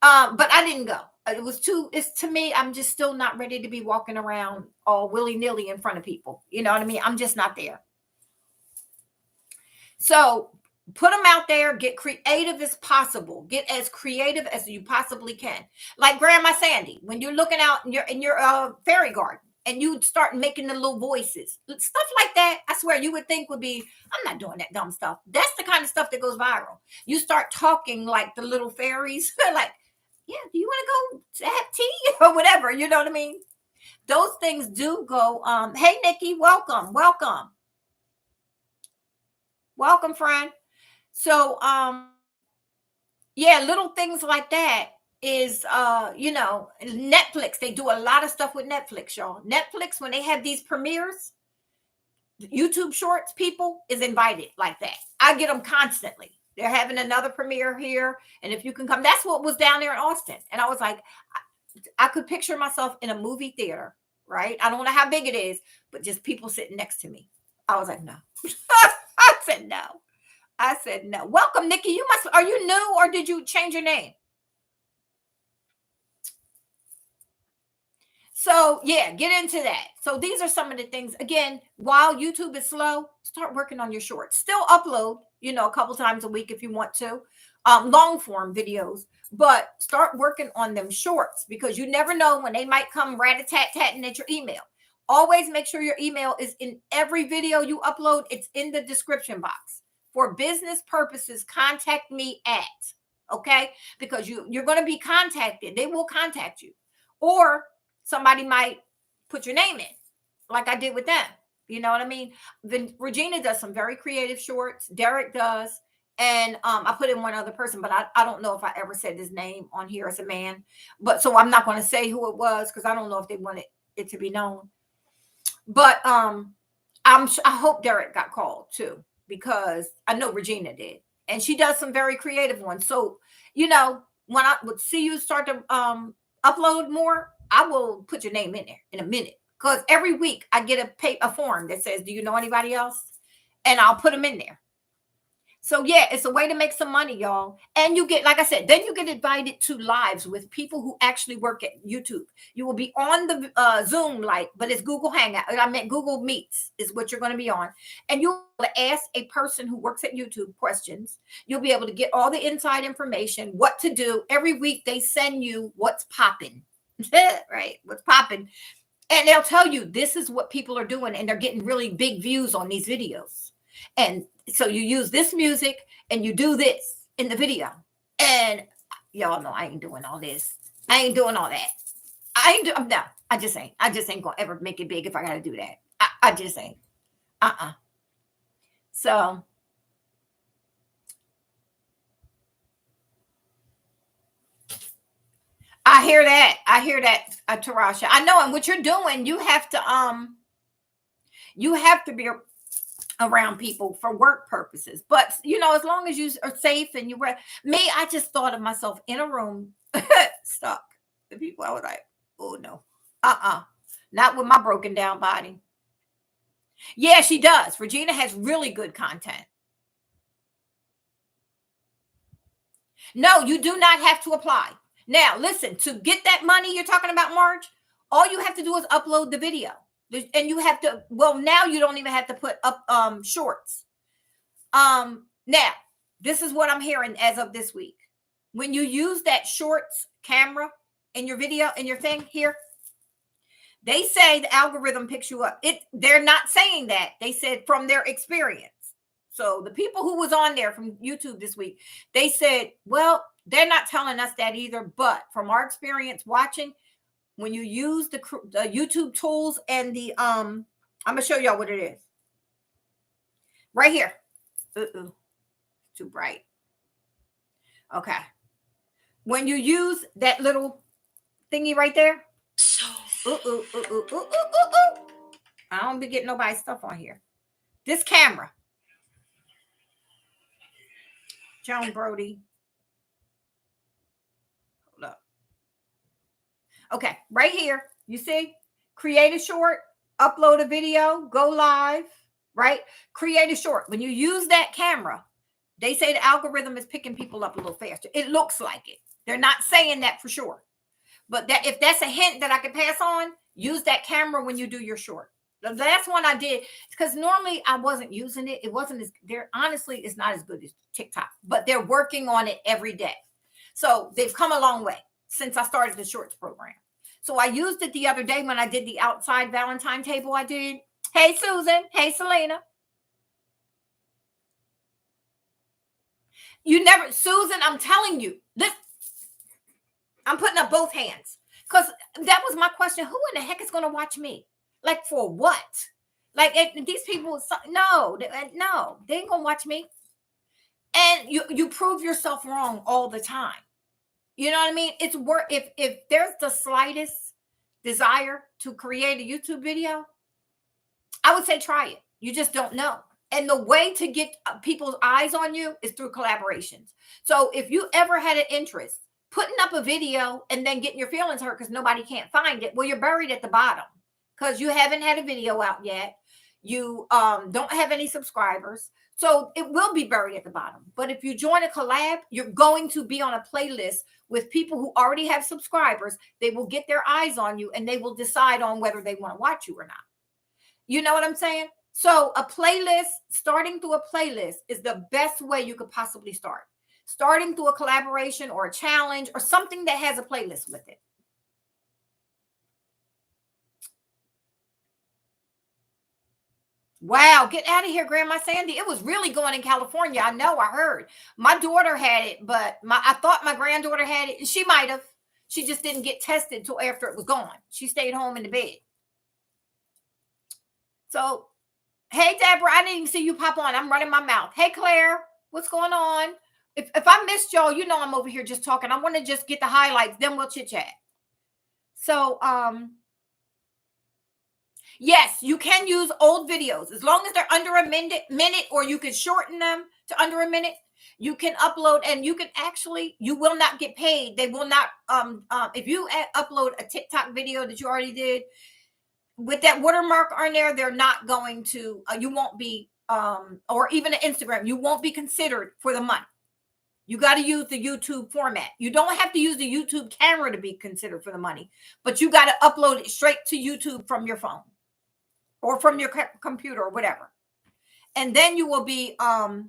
But I didn't go. It's to me, I'm just still not ready to be walking around all willy-nilly in front of people. You know what I mean? I'm just not there. So put them out there, get creative as possible. Get as creative as you possibly can. Like Grandma Sandy, when you're looking out in your fairy garden and you start making the little voices, stuff like that, I swear you would think would be, I'm not doing that dumb stuff. That's the kind of stuff that goes viral. You start talking like the little fairies, like, yeah, do you want to go have tea or whatever? You know what I mean? Those things do go. Hey, Nikki, welcome. Welcome, friend. So, yeah, little things like that is, Netflix. They do a lot of stuff with Netflix, y'all. Netflix, when they have these premieres, YouTube Shorts people is invited like that. I get them constantly. They're having another premiere here. And if you can come, that's what was down there in Austin. And I was like, I could picture myself in a movie theater, right? I don't know how big it is, but just people sitting next to me. I was like, no. I said no. Welcome, Nikki. Are you new or did you change your name? So yeah, get into that. So these are some of the things. Again, while YouTube is slow, start working on your shorts. Still upload, a couple times a week if you want to, long form videos, but start working on them shorts because you never know when they might come rat-a-tat-tatting at your email. Always make sure your email is in every video you upload. It's in the description box. For business purposes, contact me at, okay? Because you're going to be contacted. They will contact you. Or somebody might put your name in, like I did with them. You know what I mean? Regina does some very creative shorts. Derek does. And I put in one other person, but I don't know if I ever said his name on here as a man. But so I'm not going to say who it was because I don't know if they wanted it to be known. But I hope Derek got called too, because I know Regina did. And she does some very creative ones. So, when I would see you start to upload more, I will put your name in there in a minute. Because every week I get a form that says, do you know anybody else? And I'll put them in there. So yeah, it's a way to make some money, y'all. And you get, like I said, then you get invited to lives with people who actually work at YouTube. You will be on the Zoom, but it's Google Hangout. I meant Google Meets is what you're going to be on. And you'll be able to ask a person who works at YouTube questions. You'll be able to get all the inside information, what to do. Every week they send you what's popping, right? What's popping. And they'll tell you this is what people are doing. And they're getting really big views on these videos. And so you use this music and you do this in the video. And y'all know I ain't doing all this. I ain't doing all that. No, I just ain't. I just ain't gonna ever make it big if I gotta do that. I just ain't. So I hear that. I hear that, Tarasha. I know, and what you're doing, you have to be around people for work purposes. But as long as you are safe and you wear me, I just thought of myself in a room stuck. The people, I was like, oh no, not with my broken down body. Yeah, she does. Regina has really good content. No, you do not have to apply. Now, listen, to get that money you're talking about, Marge, all you have to do is upload the video. And you have to, well, now you don't even have to put up shorts. Now, this is what I'm hearing as of this week. When you use that shorts camera in your video, in your thing here, they say the algorithm picks you up. They're not saying that. They said from their experience. So the people who was on there from YouTube this week, they said, well, they're not telling us that either. But from our experience watching, when you use the YouTube tools and the I'm gonna show y'all what it is. Right here. Too bright. Okay. When you use that little thingy right there. I don't be getting nobody's stuff on here. This camera. Joan Brody. Hold up. Okay, right here. You see? Create a short, upload a video, go live, right? Create a short. When you use that camera, they say the algorithm is picking people up a little faster. It looks like it. They're not saying that for sure. But that if that's a hint that I could pass on, use that camera when you do your short. The last one I did, because normally I wasn't using it. It wasn't as there. Honestly, it's not as good as TikTok, but they're working on it every day. So they've come a long way since I started the shorts program. So I used it the other day when I did the outside Valentine table I did. Hey, Susan. Hey, Selena. Susan, I'm telling you, I'm putting up both hands because that was my question. Who in the heck is going to watch me? Like for what? Like these people, no, they ain't going to watch me. And you prove yourself wrong all the time. You know what I mean? It's worth if there's the slightest desire to create a YouTube video, I would say try it. You just don't know. And the way to get people's eyes on you is through collaborations. So if you ever had an interest putting up a video and then getting your feelings hurt because nobody can't find it, well, you're buried at the bottom because you haven't had a video out yet. You don't have any subscribers. So it will be buried at the bottom. But if you join a collab, you're going to be on a playlist with people who already have subscribers. They will get their eyes on you and they will decide on whether they want to watch you or not. You know what I'm saying? So a playlist, starting through a playlist is the best way you could possibly start. Starting through a collaboration or a challenge or something that has a playlist with it. Wow, get out of here, Grandma Sandy. It was really going in California. I know, I heard. My daughter had it, but I thought my granddaughter had it. She might have. She just didn't get tested until after it was gone. She stayed home in the bed. So, hey, Deborah, I didn't even see you pop on. I'm running my mouth. Hey, Claire, what's going on? If I missed y'all, you know I'm over here just talking. I want to just get the highlights, then we'll chit-chat. So, yes, you can use old videos as long as they're under a minute, or you can shorten them to under a minute. You can upload, and you can actually, you will not get paid. They will not, if you upload a TikTok video that you already did with that watermark on there, they're not going to, you won't be, or even an Instagram, you won't be considered for the money. You got to use the YouTube format. You don't have to use the YouTube camera to be considered for the money, but you got to upload it straight to YouTube from your phone or from your computer or whatever. And then you will be, how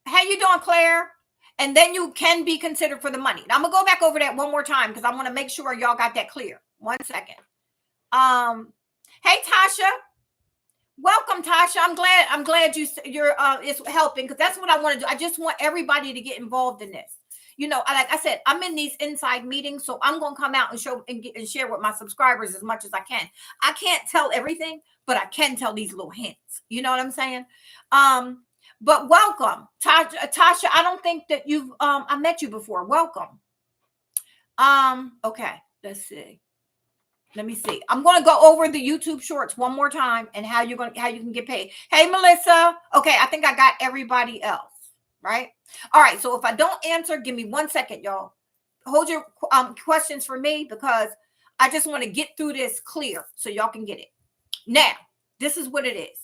you doing, Claire? And then you can be considered for the money. Now, I'm gonna go back over that one more time because I want to make sure y'all got that clear. 1 second. Hey, Tasha. Welcome, Tasha. I'm glad you're it's helping because that's what I want to do. I just want everybody to get involved in this. Like I said, I'm in these inside meetings, so I'm going to come out and show and share with my subscribers as much as I can. I can't tell everything, but I can tell these little hints. You know what I'm saying? But welcome, Tasha. I don't think that you've I met you before. Welcome. Okay, let's see. Let me see. I'm going to go over the YouTube shorts one more time and how you can get paid. Hey, Melissa. Okay, I think I got everybody else, right? All right, so if I don't answer, give me 1 second, y'all. Hold your questions for me because I just want to get through this clear so y'all can get it. Now, this is what it is.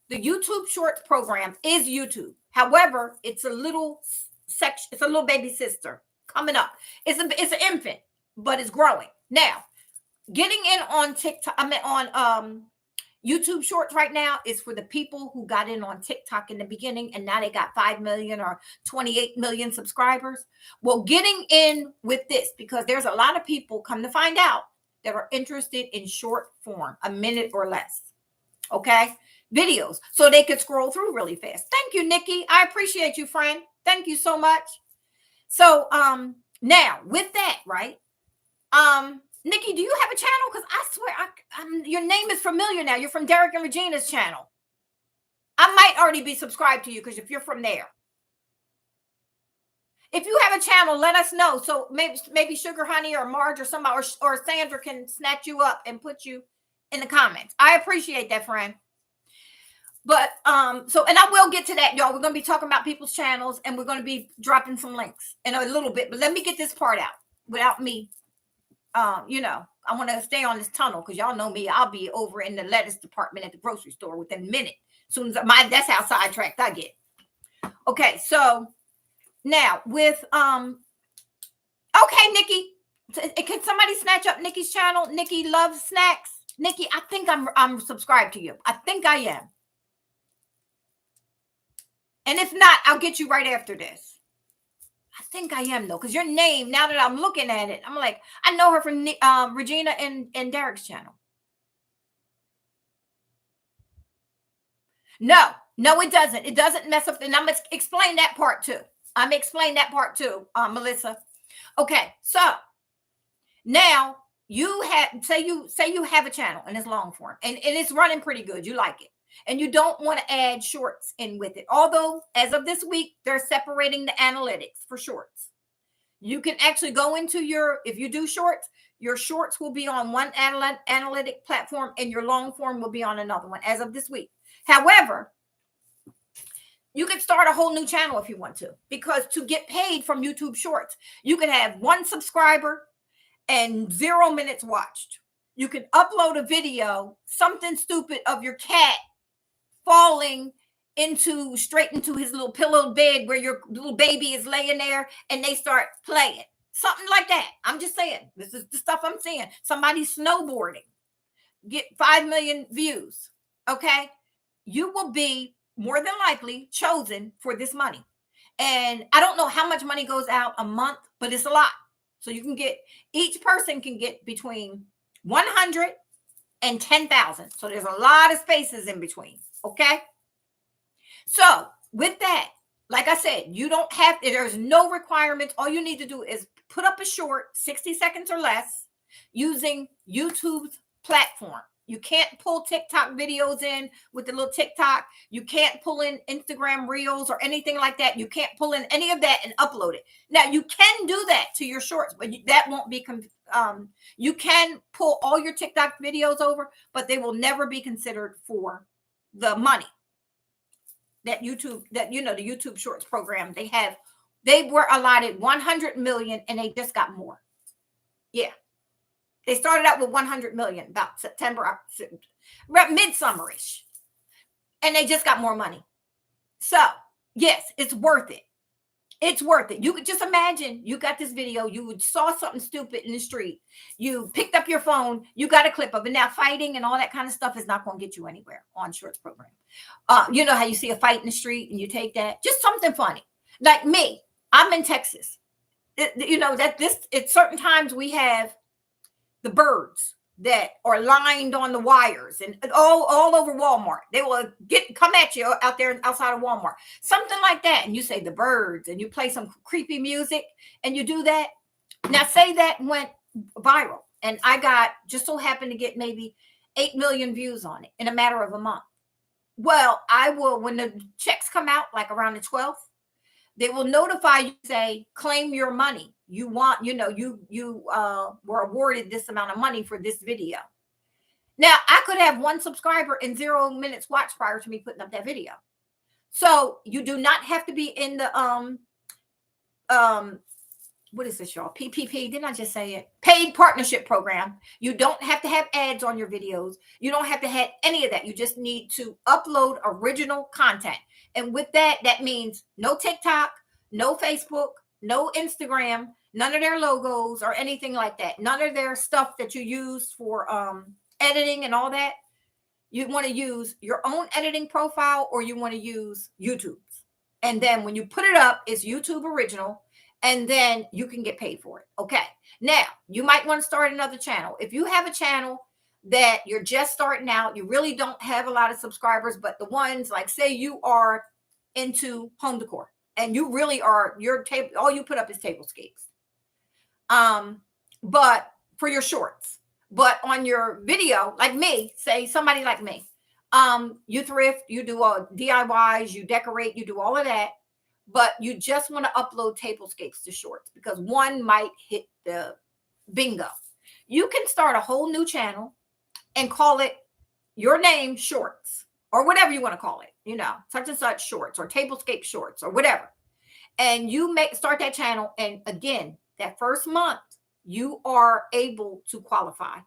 The YouTube Shorts program is YouTube. However, it's a little section. It's a little baby sister coming up. It's an infant, but it's growing. Now, getting in on TikTok, on YouTube Shorts right now is for the people who got in on TikTok in the beginning and now they got 5 million or 28 million subscribers. Well, getting in with this, because there's a lot of people, come to find out, that are interested in short form, a minute or less. Okay? Videos, so they could scroll through really fast. Thank you, Nikki. I appreciate you, friend. Thank you so much. So now with that, right? Nikki, do you have a channel? Because I swear your name is familiar now. You're from Derek and Regina's channel. I might already be subscribed to you because if you're from there. If you have a channel, let us know. So maybe Sugar Honey or Marge or somebody or Sandra can snatch you up and put you in the comments. I appreciate that, friend. But and I will get to that, y'all. We're going to be talking about people's channels and we're going to be dropping some links in a little bit. But let me get this part out without me. I want to stay on this tunnel because y'all know me. I'll be over in the lettuce department at the grocery store within a minute. As soon as that's how sidetracked I get. Okay, so now with okay, Nikki, can somebody snatch up Nikki's channel? Nikki Loves Snacks. Nikki, I think I'm subscribed to you. I think I am. And if not, I'll get you right after this. I think I am, though, because your name, now that I'm looking at it, I'm like, I know her from Regina and Derek's channel. No, it doesn't. It doesn't mess up. And I'm going to explain that part, too. Melissa. Okay, so now you say you have a channel and it's long form and it's running pretty good. You like it. And you don't want to add shorts in with it. Although, as of this week, they're separating the analytics for shorts. You can actually go into if you do shorts, your shorts will be on one analytic platform and your long form will be on another one as of this week. However, you can start a whole new channel if you want to, because to get paid from YouTube Shorts, you can have 1 subscriber and 0 minutes watched. You can upload a video, something stupid of your cat falling straight into his little pillow bed where your little baby is laying there and they start playing. Something like that. I'm just saying, this is the stuff I'm seeing. Somebody snowboarding, get 5 million views. Okay. You will be more than likely chosen for this money. And I don't know how much money goes out a month, but it's a lot. So each person can get between 100 and 10,000. So there's a lot of spaces in between. Okay. So with that, like I said, there's no requirements. All you need to do is put up a short, 60 seconds or less, using YouTube's platform. You can't pull TikTok videos in with the little TikTok. You can't pull in Instagram Reels or anything like that. You can't pull in any of that and upload it. Now, you can do that to your shorts, but that won't be, you can pull all your TikTok videos over, but they will never be considered for the money that YouTube, the YouTube Shorts program, they were allotted 100 million and they just got more. Yeah. They started out with 100 million about September, midsummer-ish. And they just got more money. So, yes, it's worth it. It's worth it. You could just imagine you got this video. You saw something stupid in the street. You picked up your phone. You got a clip of it. Now, fighting and all that kind of stuff is not going to get you anywhere on Shorts program. You know how you see a fight in the street and you take that? Just something funny. Like me, I'm in Texas. Certain times we have the birds that are lined on the wires and all over Walmart. They will come at you out there outside of Walmart. Something like that. And you say the birds and you play some creepy music and you do that. Now say that went viral and I got just so happened to get maybe 8 million views on it in a matter of a month. Well, I will, when the checks come out, like around the 12th, they will notify you, say, claim your money. You want, you were awarded this amount of money for this video. Now, I could have one subscriber and 0 minutes watched prior to me putting up that video. So you do not have to be in the what is this, y'all? PPP. Didn't I just say it? Paid partnership program. You don't have to have ads on your videos. You don't have to have any of that. You just need to upload original content. And with that, that means no TikTok, no Facebook, no Instagram, none of their logos or anything like that. None of their stuff that you use for editing and all that. You want to use your own editing profile or you want to use YouTube's. And then when you put it up, it's YouTube original. And then you can get paid for it. Okay. Now, you might want to start another channel. If you have a channel that you're just starting out, you really don't have a lot of subscribers, but the ones like, say you are into home decor and you really are, your table, all you put up is tablescapes. But for your shorts, but on your video, like me, say somebody like me, you thrift, you do all DIYs, you decorate, you do all of that. But you just want to upload tablescapes to shorts because one might hit the bingo. You can start a whole new channel and call it your name shorts or whatever you want to call it, such and such shorts or tablescape shorts or whatever. And you start that channel. And again, that first month, you are able to qualify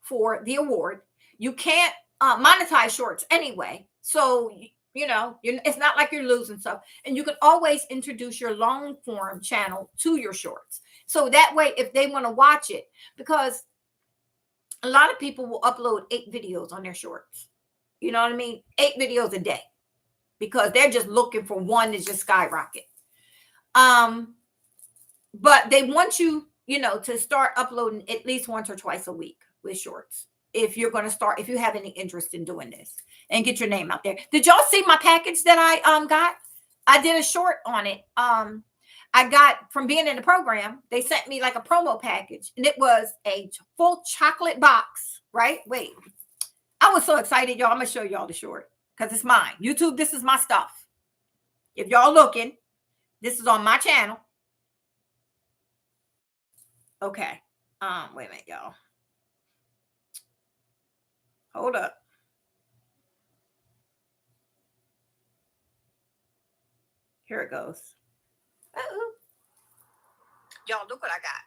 for the award. You can't monetize shorts anyway. So it's not like you're losing stuff. And you can always introduce your long form channel to your shorts. So that way, if they want to watch it, because a lot of people will upload 8 videos on their shorts. You know what I mean? 8 videos a day because they're just looking for one to just skyrocket. But they want you, to start uploading at least once or twice a week with shorts. If you're going to start, if you have any interest in doing this and get your name out there. Did y'all see my package that I got? I did a short on it. I got from being in the program, they sent me like a promo package and it was a full chocolate box, right? Wait, I was so excited, y'all. I'm going to show y'all the short because it's mine. YouTube, this is my stuff. If y'all looking, this is on my channel. Okay. Wait a minute, y'all. Hold up. Here it goes. Uh-oh. Y'all, look what I got.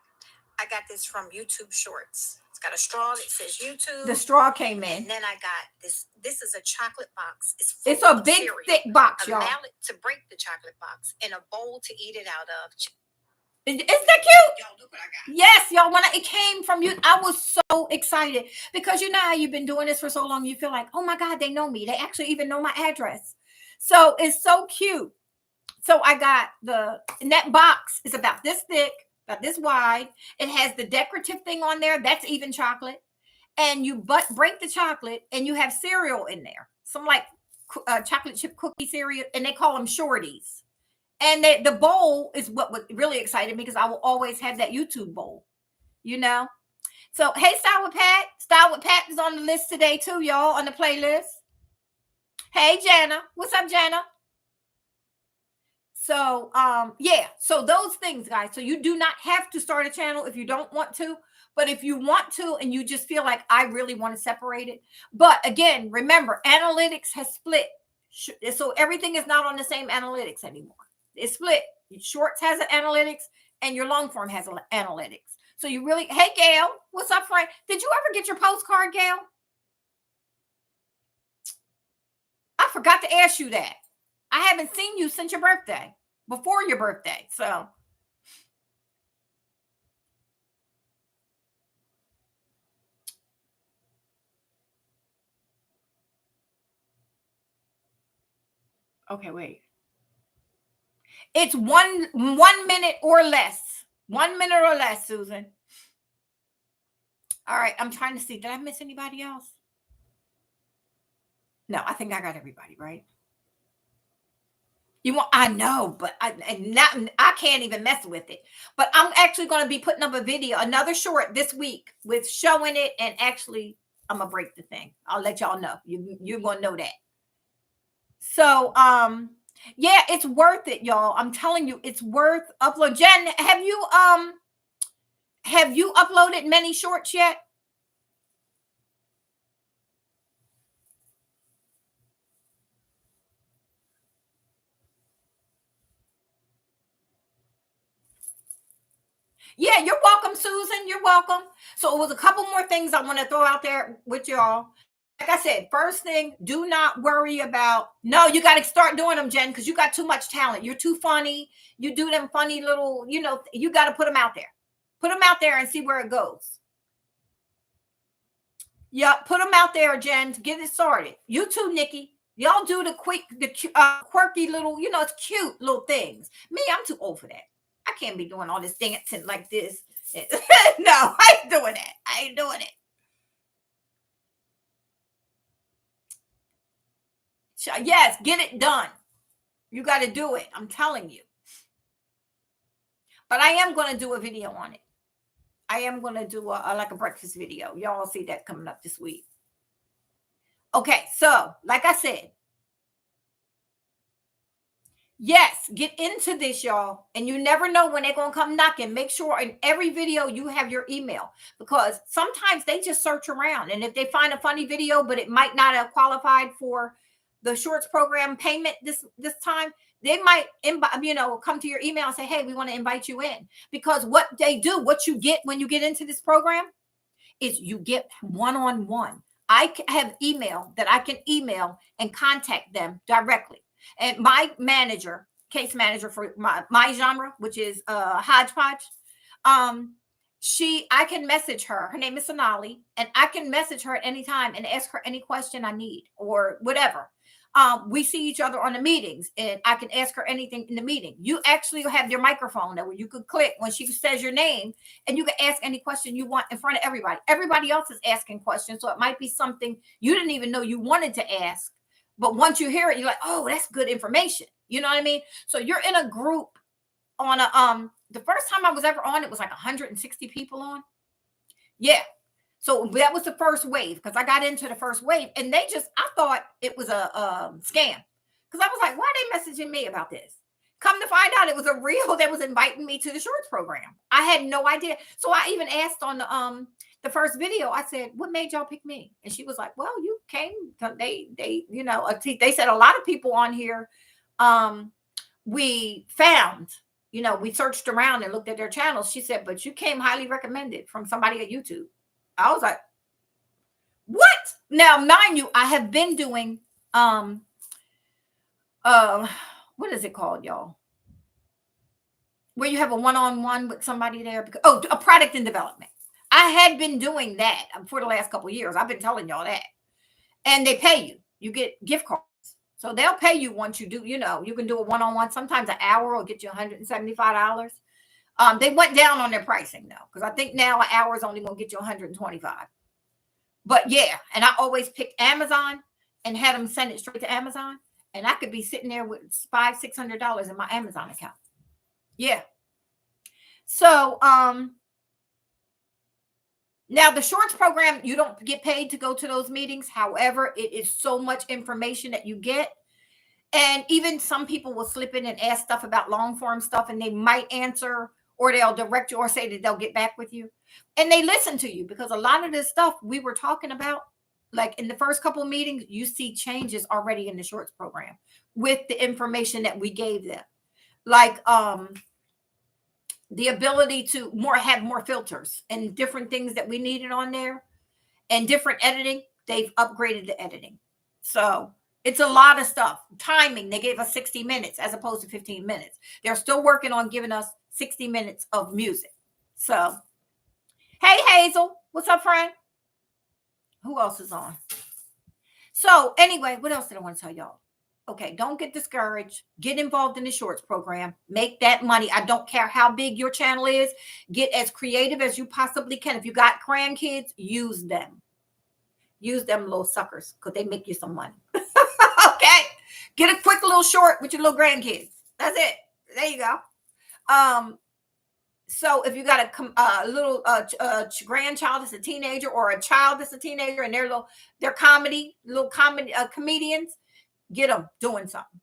I got this from YouTube Shorts. It's got a straw that says YouTube. The straw came in. And then I got this. This is a chocolate box. It's a big, cereal, thick box, y'all. A mallet to break the chocolate box and a bowl to eat it out of. Isn't that cute? Y'all, look what I got. Yes, y'all. When it came from you, I was so excited because you know how you've been doing this for so long. You feel like, oh my God, they know me. They actually even know my address. So it's so cute. So I got and that box is about this thick, about this wide. It has the decorative thing on there. That's even chocolate. And you break the chocolate and you have cereal in there. Some like chocolate chip cookie cereal. And they call them shorties. And the bowl is what really excited me because I will always have that YouTube bowl, So, hey, Style with Pat. Style with Pat is on the list today too, y'all, on the playlist. Hey, Jana. What's up, Jana? So, yeah. So those things, guys. So you do not have to start a channel if you don't want to. But if you want to and you just feel like I really want to separate it. But again, remember, analytics has split. So everything is not on the same analytics anymore. It's split. Shorts has an analytics and your long form has an analytics. So you really, hey, Gail, what's up, friend? Did you ever get your postcard, Gail? I forgot to ask you that. I haven't seen you since your birthday, before your birthday. So. Okay, wait. It's one minute or less. 1 minute or less, Susan. All right, I'm trying to see. Did I miss anybody else? No, I think I got everybody right. You want? I know, but I can't even mess with it. But I'm actually going to be putting up a video, another short this week with showing it, and actually, I'm gonna break the thing. I'll let y'all know. You're gonna know that. So, yeah, it's worth it, y'all. I'm telling you, it's worth upload. Jen, have you uploaded many shorts yet? Yeah, you're welcome, Susan. You're welcome. So it was a couple more things I want to throw out there with y'all. Like I said, first thing, do not worry about. No, you got to start doing them, Jen, because you got too much talent. You're too funny. You do them funny little, you got to put them out there. Put them out there and see where it goes. Yeah, put them out there, Jen, to get it started. You too, Nikki. Y'all do the quirky little, it's cute little things. Me, I'm too old for that. I can't be doing all this dancing like this. No, I ain't doing that. I ain't doing it. Yes, get it done. You got to do it. I'm telling you. But I am going to do a video on it. I am going to do like a breakfast video. Y'all see that coming up this week. Okay, so like I said, yes, get into this, y'all. And you never know when they're going to come knocking. Make sure in every video you have your email, because sometimes they just search around. And if they find a funny video, but it might not have qualified for the shorts program payment this time, they might come to your email and say, hey, we want to invite you in. Because what they do, what you get when you get into this program is you get one-on-one. I have email that I can email and contact them directly. And my manager, case manager for my genre, which is hodgepodge, I can message her. Her name is Sonali, and I can message her at any time and ask her any question I need or whatever. We see each other on the meetings, and I can ask her anything in the meeting. You actually have your microphone that where you could click when she says your name, and you can ask any question you want in front of everybody. Everybody else is asking questions, so it might be something you didn't even know you wanted to ask. But once you hear it, you're like, oh, that's good information. You know what I mean? So you're in a group on the first time I was ever on, it was like 160 people on. Yeah. So that was the first wave, because I got into the first wave, and I thought it was a scam, because I was like, why are they messaging me about this? Come to find out, it was a real that was inviting me to the shorts program. I had no idea. So I even asked on the first video, I said, what made y'all pick me? And she was like, well, you came. They said a lot of people on here we found, we searched around and looked at their channels. She said, but you came highly recommended from somebody at YouTube. I was like, what? Now, mind you, I have been doing what is it called, y'all? Where you have a one-on-one with somebody there, a product in development. I had been doing that for the last couple of years. I've been telling y'all that. And they pay you. You get gift cards. So they'll pay you once you do, you can do a one-on-one. Sometimes an hour will get you $175. They went down on their pricing though, because I think now an hour is only going to get you 125. But yeah, and I always pick Amazon and had them send it straight to Amazon, and I could be sitting there with $500-$600 in my Amazon account. Yeah. So now the shorts program, you don't get paid to go to those meetings. However, it is so much information that you get. And even some people will slip in and ask stuff about long form stuff, and they might answer, or they'll direct you or say that they'll get back with you. And they listen to you, because a lot of this stuff we were talking about, like in the first couple of meetings, you see changes already in the shorts program with the information that we gave them. Like the ability to have more filters and different things that we needed on there, and different editing. They've upgraded the editing. So it's a lot of stuff. Timing, they gave us 60 minutes as opposed to 15 minutes. They're still working on giving us 60 minutes of music. So, hey, Hazel. What's up, friend? Who else is on? So, anyway, what else did I want to tell y'all? Okay, don't get discouraged. Get involved in the shorts program. Make that money. I don't care how big your channel is. Get as creative as you possibly can. If you got grandkids, use them. Use them little suckers because they make you some money. Okay. Get a quick little short with your little grandkids. That's it. There you go. So if you got a little grandchild that's a teenager or a child that's a teenager and they're little comedy comedians, get them doing something.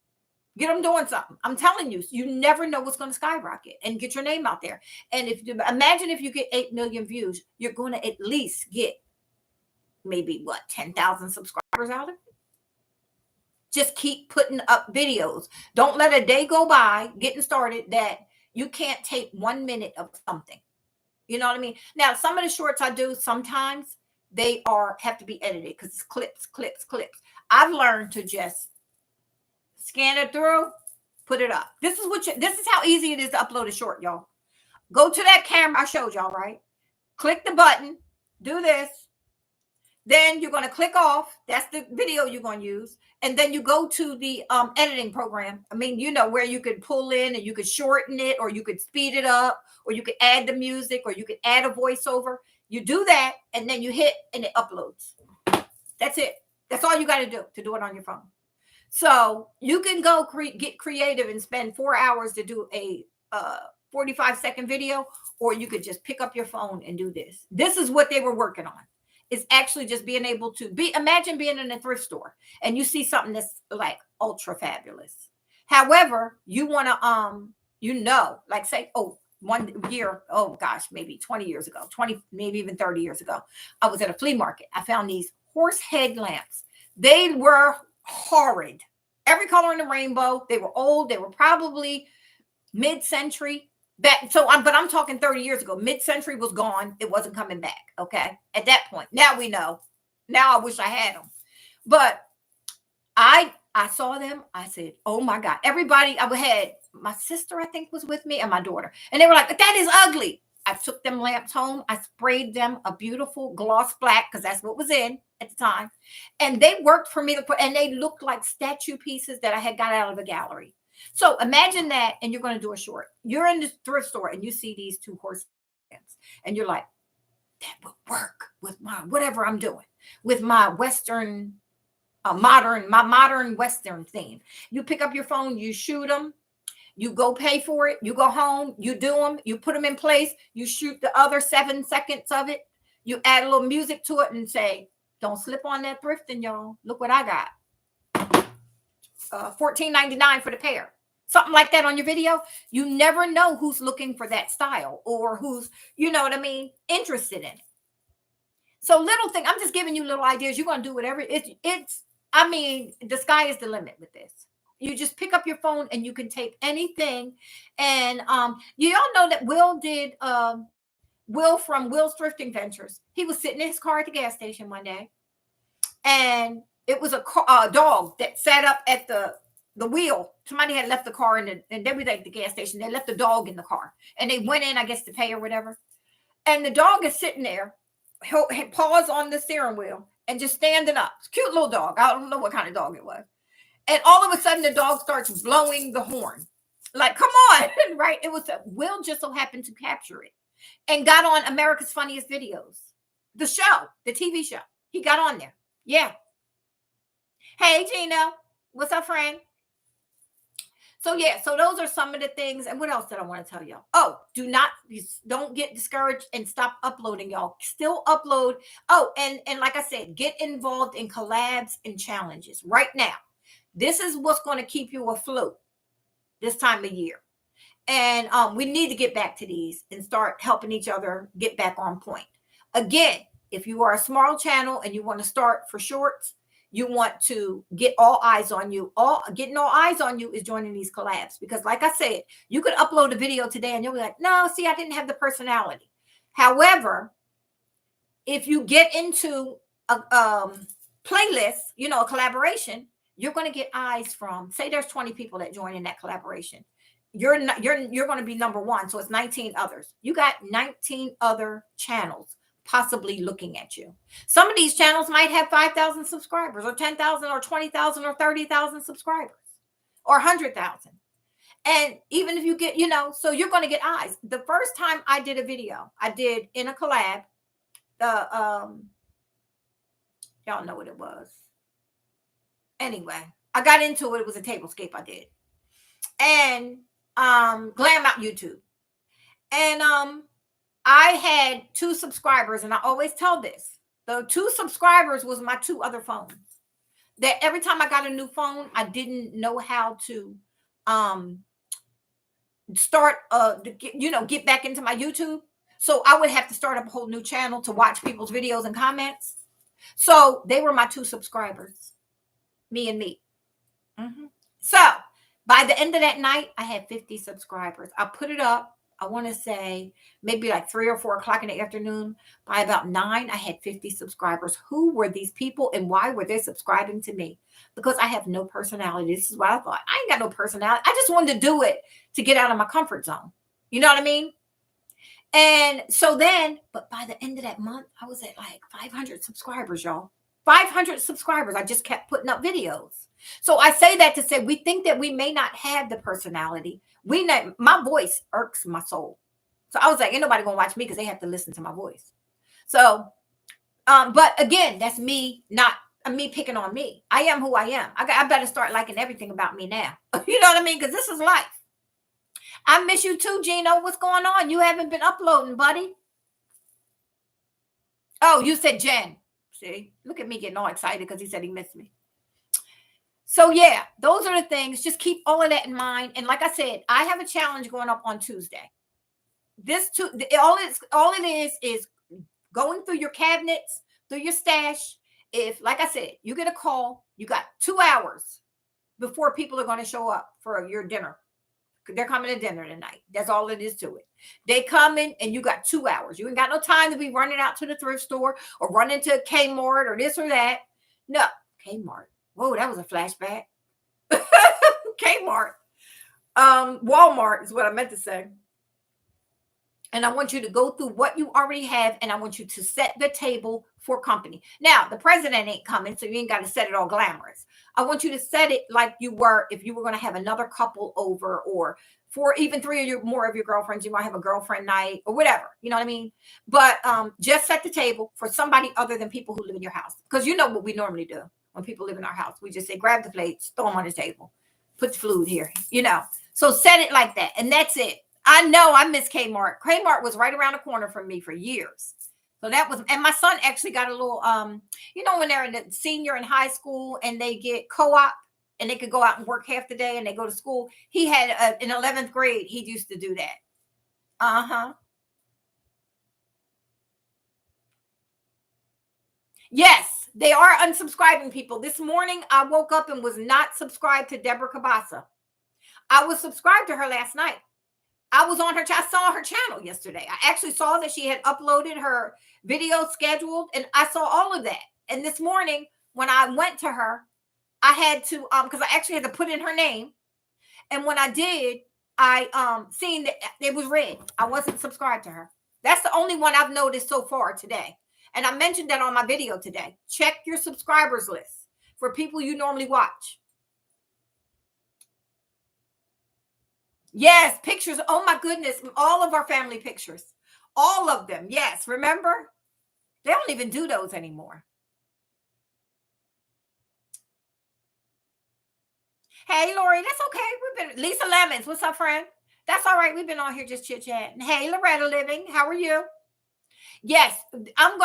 Get them doing something. I'm telling you, you never know what's going to skyrocket and get your name out there. And if you imagine if you get 8 million views, you're going to at least get maybe 10,000 subscribers out of it. Just keep putting up videos. Don't let a day go by getting started that you can't take 1 minute of something. You know what I mean? Now, some of the shorts I do, sometimes they have to be edited because it's clips. I've learned to just scan it through, put it up. This is how easy it is to upload a short, y'all. Go to that camera I showed y'all, right? Click the button, do this. Then you're going to click off. That's the video you're going to use. And then you go to the editing program. I mean, where you could pull in and you could shorten it, or you could speed it up, or you could add the music, or you could add a voiceover. You do that, and then you hit, and it uploads. That's it. That's all you got to do it on your phone. So you can go get creative and spend 4 hours to do a 45-second video, or you could just pick up your phone and do this. This is what they were working on. It's actually just being able to imagine being in a thrift store and you see something that's like ultra fabulous. However, you want to, like say, 1 year, maybe 20 years ago, 20, maybe even 30 years ago, I was at a flea market. I found these horse head lamps. They were horrid. Every color in the rainbow. They were old. They were probably mid-century. But I'm talking 30 years ago. Mid-century was gone. It wasn't coming back. Okay. At that point. Now we know. Now I wish I had them. But I saw them. I said, oh my God. Everybody, I had my sister, I think, was with me, and my daughter. And they were like, that is ugly. I took them lamps home. I sprayed them a beautiful gloss black because that's what was in at the time. And they worked for me and they looked like statue pieces that I had got out of a gallery. So imagine that, and you're going to do a short. You're in the thrift store and you see these 2 horse lamps, and you're like, that would work with my whatever I'm doing, with my Western, modern Western theme. You pick up your phone, you shoot them, you go pay for it, you go home, you do them, you put them in place, you shoot the other 7 seconds of it, you add a little music to it and say, don't slip on that thrifting, y'all. Look what I got. $14.99 for the pair. Something like that on your video. You never know who's looking for that style or who's, interested in it. So little thing, I'm just giving you little ideas. You're going to do whatever. The sky is the limit with this. You just pick up your phone and you can tape anything. And you all know that Will from Will's Thrifting Ventures. He was sitting in his car at the gas station one day, and it was a dog that sat up at the wheel. Somebody had left the car and they were at the gas station. They left the dog in the car, and they went in, I guess, to pay or whatever. And the dog is sitting there, paws on the steering wheel, and just standing up. It's a cute little dog. I don't know what kind of dog it was. And all of a sudden, the dog starts blowing the horn. Like, come on, right? It was Will just so happened to capture it and got on America's Funniest Videos, the show, the TV show. He got on there. Yeah. Hey, Gina. What's up, friend? So those are some of the things. And what else did I want to tell y'all? Oh, don't get discouraged and stop uploading, y'all. Still upload. Oh, and like I said, get involved in collabs and challenges right now. This is what's going to keep you afloat this time of year. And we need to get back to these and start helping each other get back on point. Again, if you are a small channel and you want to start for shorts, you want to get all eyes on you. Getting all eyes on you is joining these collabs. Because like I said, you could upload a video today and you'll be like, no, see, I didn't have the personality. However, if you get into a playlist, a collaboration, you're going to get eyes from, say there's 20 people that join in that collaboration. You're going to be number 1. So it's 19 others. You got 19 other channels possibly looking at you. Some of these channels might have 5,000 subscribers or 10,000 or 20,000 or 30,000 subscribers or 100,000. And even if you get, so you're going to get eyes. The first time I did a video, I did in a collab, y'all know what it was. Anyway, I got into it. It was a tablescape I did. And Glam Out YouTube. And I had 2 subscribers, and I always tell this. The 2 subscribers was my 2 other phones. That every time I got a new phone, I didn't know how to start get back into my YouTube. So I would have to start up a whole new channel to watch people's videos and comments. So they were my 2 subscribers, me and me. So by the end of that night, I had 50 subscribers. I put it up, I want to say maybe like 3 or 4 o'clock in the afternoon. By about 9, I had 50 subscribers. Who were these people and why were they subscribing to me? Because I have no personality. This is what I thought. I ain't got no personality. I just wanted to do it to get out of my comfort zone. You know what I mean? And so then, but by the end of that month, I was at like 500 subscribers, y'all. 500 subscribers. I just kept putting up videos. So I say that to say we think that we may not have the personality. My voice irks my soul. So I was like, ain't nobody gonna watch me because they have to listen to my voice. So, but again, that's me, not me picking on me. I am who I am. I better start liking everything about me now. You know what I mean? Because this is life. I miss you too, Gino. What's going on? You haven't been uploading, buddy. Oh, you said Jen. See, look at me getting all excited because he said he missed me. So yeah, those are the things. Just keep all of that in mind. And like I said, I have a challenge going up on Tuesday. All it is going through your cabinets, through your stash. If, like I said, you get a call, you got 2 hours before people are going to show up for your dinner. They're coming to dinner tonight. That's all it is to it. They come in and you got 2 hours. You ain't got no time to be running out to the thrift store or running to Kmart or this or that. No, Kmart. Whoa, that was a flashback. Kmart. Walmart is what I meant to say. And I want you to go through what you already have, and I want you to set the table for company. Now, the president ain't coming, so you ain't got to set it all glamorous. I want you to set it like you were if you were going to have another couple over, or for even 3 or more of your girlfriends. You might have a girlfriend night or whatever. You know what I mean? But just set the table for somebody other than people who live in your house. Because you know what we normally do when people live in our house. We just say, grab the plates, throw them on the table, put the food here, So set it like that, and that's it. I know I miss Kmart. Kmart was right around the corner from me for years. So that was, and my son actually got a little, when they're in the senior in high school and they get co-op and they could go out and work half the day and they go to school. He had in 11th grade, he used to do that. Uh-huh. Yes, they are unsubscribing people. This morning, I woke up and was not subscribed to Deborah Cabasa. I was subscribed to her last night. I was on her. I saw her channel yesterday. I actually saw that she had uploaded her video scheduled, and I saw all of that. And this morning, when I went to her, I had to because I actually had to put in her name. And when I did, I seen that it was red. I wasn't subscribed to her. That's the only one I've noticed so far today. And I mentioned that on my video today. Check your subscribers list for people you normally watch. Yes, pictures. Oh my goodness. All of our family pictures. All of them. Yes. Remember? They don't even do those anymore. Hey, Lori, that's okay. We've been Lisa Lemons. What's up, friend? That's all right. We've been on here just chit-chatting. Hey, Loretta Living. How are you? Yes, I'm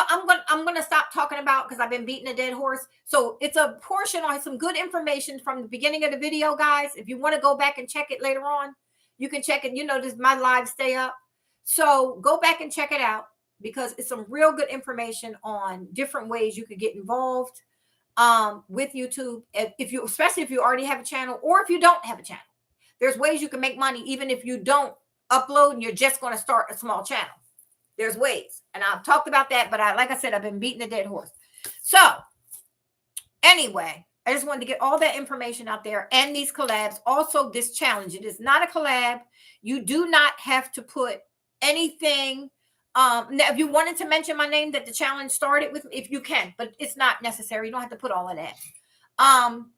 going to stop talking about because I've been beating a dead horse. So it's a portion on some good information from the beginning of the video, guys. If you want to go back and check it later on, you can check it. My lives stay up. So go back and check it out because it's some real good information on different ways you could get involved with YouTube. Especially if you already have a channel or if you don't have a channel, there's ways you can make money even if you don't upload and you're just going to start a small channel. There's ways. And I've talked about that, but like I said, I've been beating a dead horse. So anyway, I just wanted to get all that information out there and these collabs. Also, this challenge. It is not a collab. You do not have to put anything Now, if you wanted to mention my name that the challenge started with, if you can, but it's not necessary. You don't have to put all of that. Um,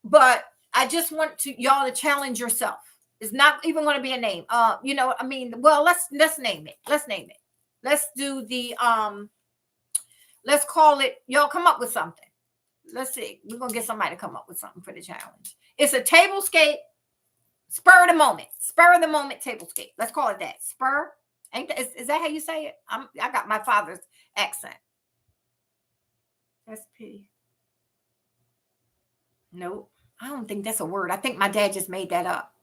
but I just want to y'all to challenge yourself. It's not even going to be a name. I mean, well, let's name it. Let's name it. Let's do the let's call it, y'all come up with something. Let's see. We're gonna get somebody to come up with something for the challenge. It's a tablescape, spur of the moment. Spur of the moment tablescape. Let's call it that. Spur. Ain't that, is that how you say it? I got my father's accent. SP. Nope. I don't think that's a word. I think my dad just made that up.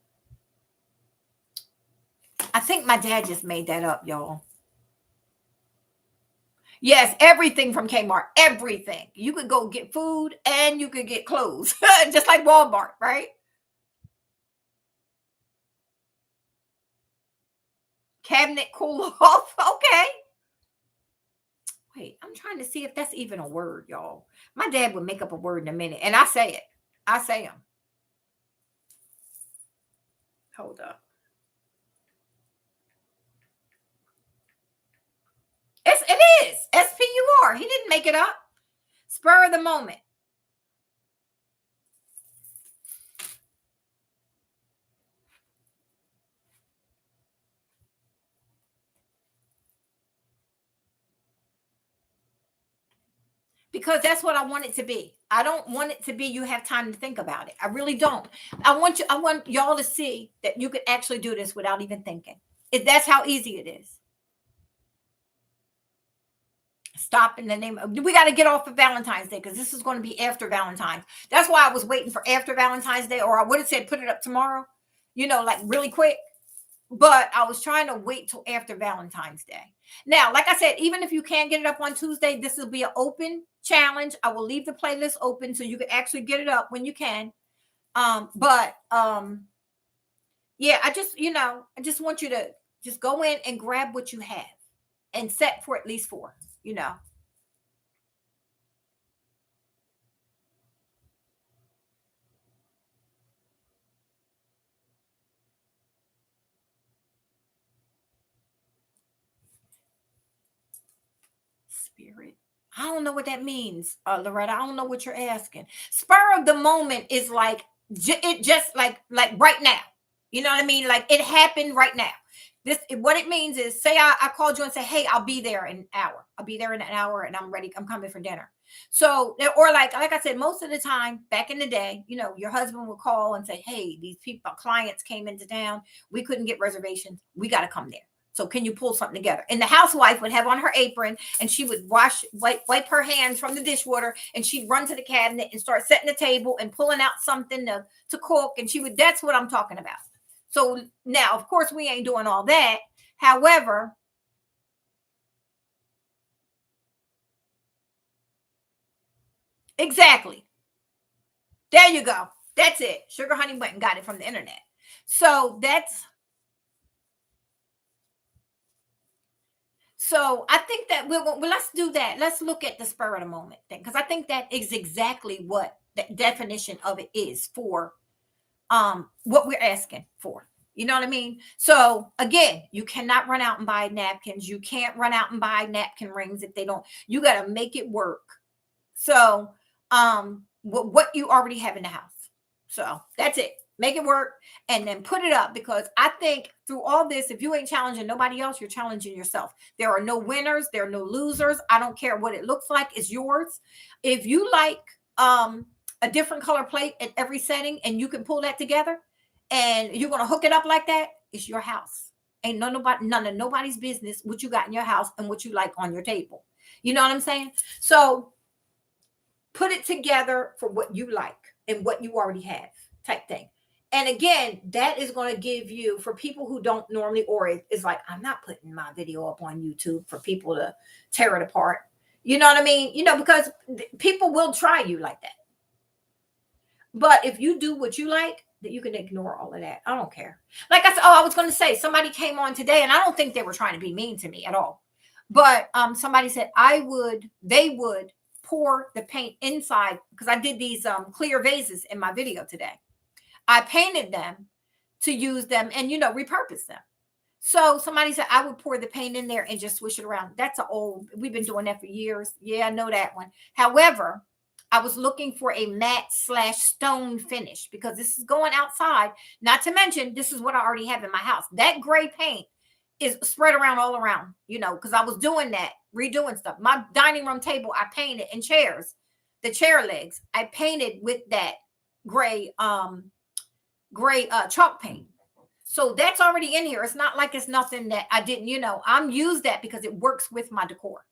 I think my dad just made that up, y'all. Yes, everything from Kmart. Everything. You could go get food and you could get clothes, just like Walmart, right? Cabinet cool off. Okay. Wait, I'm trying to see if that's even a word, y'all. My dad would make up a word in a minute, and I say it. I say them. Hold up. It is SPUR. He didn't make it up. Spur of the moment. Because that's what I want it to be. I don't want it to be you have time to think about it. I really don't. I want y'all to see that you could actually do this without even thinking. That's how easy it is. Stop in the name of, we got to get off of Valentine's Day because this is going to be after Valentine's. That's why I was waiting for after Valentine's Day, or I would have said put it up tomorrow, like really quick. But I was trying to wait till after Valentine's Day. Now, like I said, even if you can't get it up on Tuesday, this will be an open challenge. I will leave the playlist open so you can actually get it up when you can. Yeah, I just want you to just go in and grab what you have and set for at least 4. Spirit. I don't know what that means, Loretta. I don't know what you're asking. Spur of the moment is like it just like right now. You know what I mean? Like it happened right now. What it means is, say I called you and say, hey, I'll be there in an hour. I'll be there in an hour and I'm ready. I'm coming for dinner. So, or like I said, most of the time back in the day, your husband would call and say, hey, these people, clients came into town. We couldn't get reservations. We got to come there. So can you pull something together? And the housewife would have on her apron and she would wipe her hands from the dishwater and she'd run to the cabinet and start setting the table and pulling out something to cook. And that's what I'm talking about. So now, of course, we ain't doing all that. However, exactly. There you go. That's it. Sugar Honey went and got it from the internet. So I think that let's do that. Let's look at the spur of the moment thing, because I think that is exactly what the definition of it is for what we're asking for. You know what I mean? So again, you cannot run out and buy napkins. You can't run out and buy napkin rings if they don't. You got to make it work. So what you already have in the house. So that's it. Make it work and then put it up, because I think through all this, if you ain't challenging nobody else, you're challenging yourself. There are no winners. There are no losers. I don't care what it looks like. It's yours. If you like a different color plate at every setting and you can pull that together and you're going to hook it up like that, it's your house. Ain't none of nobody's business what you got in your house and what you like on your table. You know what I'm saying? So put it together for what you like and what you already have, type thing. And again, that is going to give you, for people who don't normally, or it's like, I'm not putting my video up on YouTube for people to tear it apart. You know what I mean? Because people will try you like that. But if you do what you like, that you can ignore all of that. I don't care. Like I said, I was going to say, somebody came on today and I don't think they were trying to be mean to me at all. But somebody said they would pour the paint inside, because I did these clear vases in my video today. I painted them to use them and repurpose them. So somebody said I would pour the paint in there and just swish it around. That's we've been doing that for years. Yeah, I know that one. However, I was looking for a matte / stone finish because this is going outside. Not to mention, this is what I already have in my house. That gray paint is spread around all around, because I was doing that, redoing stuff. My dining room table, I painted, and chairs, the chair legs, I painted with that gray, chalk paint. So that's already in here. It's not like it's nothing that I didn't, I'm used that because it works with my decor.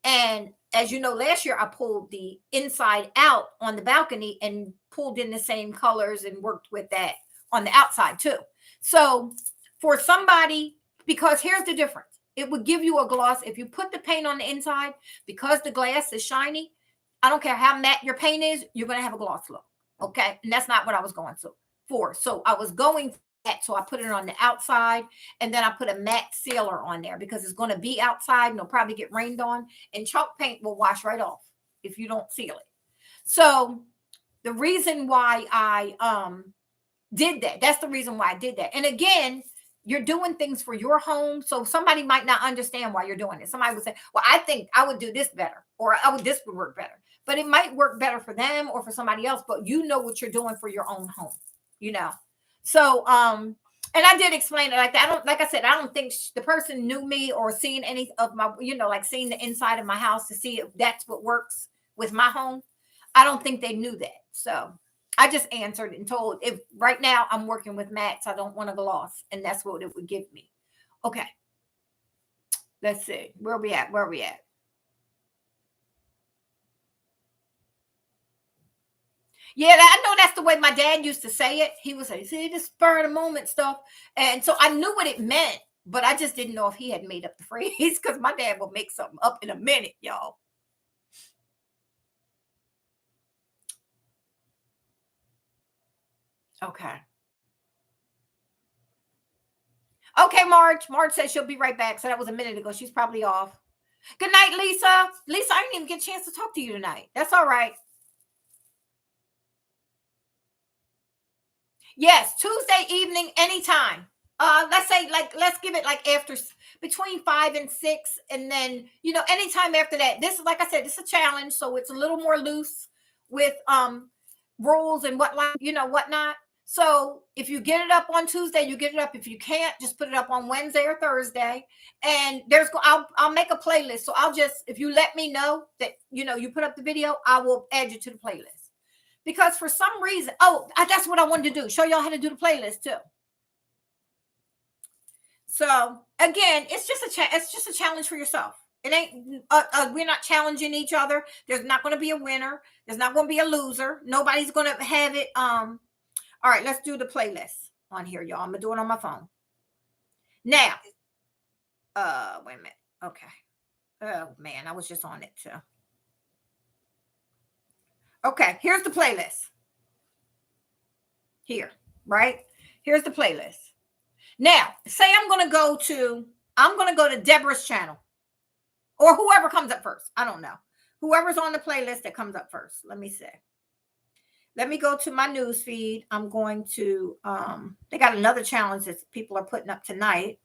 And as you know, last year I pulled the inside out on the balcony and pulled in the same colors and worked with that on the outside too. So for somebody, because here's the difference, it would give you a gloss if you put the paint on the inside, because the glass is shiny. I don't care how matte your paint is, you're going to have a gloss look. Okay. And that's not what I was going for. So I was going that. So I put it on the outside, and then I put a matte sealer on there because it's going to be outside and it'll probably get rained on, and chalk paint will wash right off if you don't seal it. So the reason why I did that, that's the reason why I did that. And again, you're doing things for your home. So somebody might not understand why you're doing it. Somebody would say, well, I think I would do this better, or this would work better. But it might work better for them or for somebody else, but you know what you're doing for your own home, So, and I did explain it like that. Like I said, I don't think the person knew me or seen any of my, like seeing the inside of my house to see if that's what works with my home. I don't think they knew that. So I just answered and told, if right now I'm working with mattes, I don't want a gloss, and that's what it would give me. Okay. Let's see. Where are we at? Yeah, I know that's the way my dad used to say it. He would say, see, this spur of the moment stuff. And so I knew what it meant, but I just didn't know if he had made up the phrase, because my dad will make something up in a minute, y'all. Okay. Okay, Marge. Marge says she'll be right back. So that was a minute ago. She's probably off. Good night, Lisa. Lisa, I didn't even get a chance to talk to you tonight. That's all right. Yes, Tuesday evening, anytime. Let's say let's give it after between 5 and 6, and then anytime after that. This is, like I said, this is a challenge, so it's a little more loose with rules and whatnot. So if you get it up on Tuesday, you get it up. If you can't, just put it up on Wednesday or Thursday. And I'll make a playlist. So I'll just, if you let me know that you put up the video, I will add you to the playlist. Because for some reason, that's what I wanted to do. Show y'all how to do the playlist too. So again, it's just a challenge for yourself. It ain't. We're not challenging each other. There's not going to be a winner. There's not going to be a loser. Nobody's going to have it. All right, let's do the playlist on here, y'all. I'm gonna do it on my phone. Now, wait a minute. Okay. Oh man, I was just on it too. Okay, here's the playlist. Here, right? Here's the playlist. Now, say I'm going to go to Deborah's channel, or whoever comes up first. I don't know. Whoever's on the playlist that comes up first. Let me see. Let me go to my news feed. I'm going to, they got another challenge that people are putting up tonight.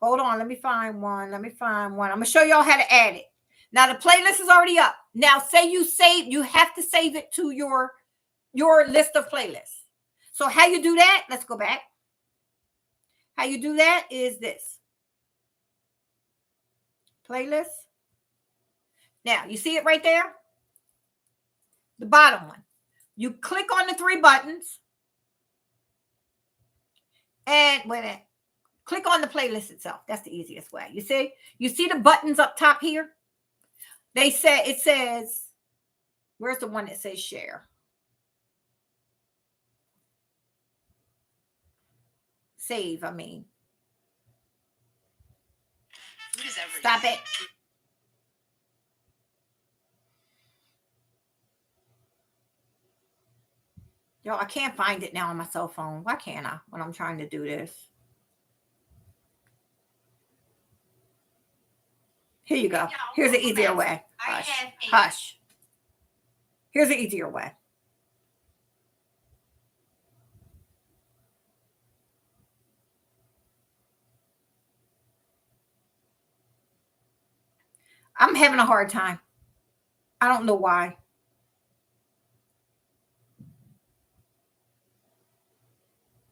Hold on. Let me find one. I'm going to show y'all how to add it. Now the playlist is already up. Now say you have to save it to your list of playlists. So how you do that? Let's go back. How you do that is this. Playlist. Now you see it right there? The bottom one. You click on the 3 buttons. And wait a minute. Click on the playlist itself. That's the easiest way. You see the buttons up top here? It says, where's the one that says share? Save, I mean. Stop it. Yo, I can't find it now on my cell phone. Why can't I when I'm trying to do this? Here you go. Here's an easier way. Hush. Here's an easier way. I'm having a hard time. I don't know why.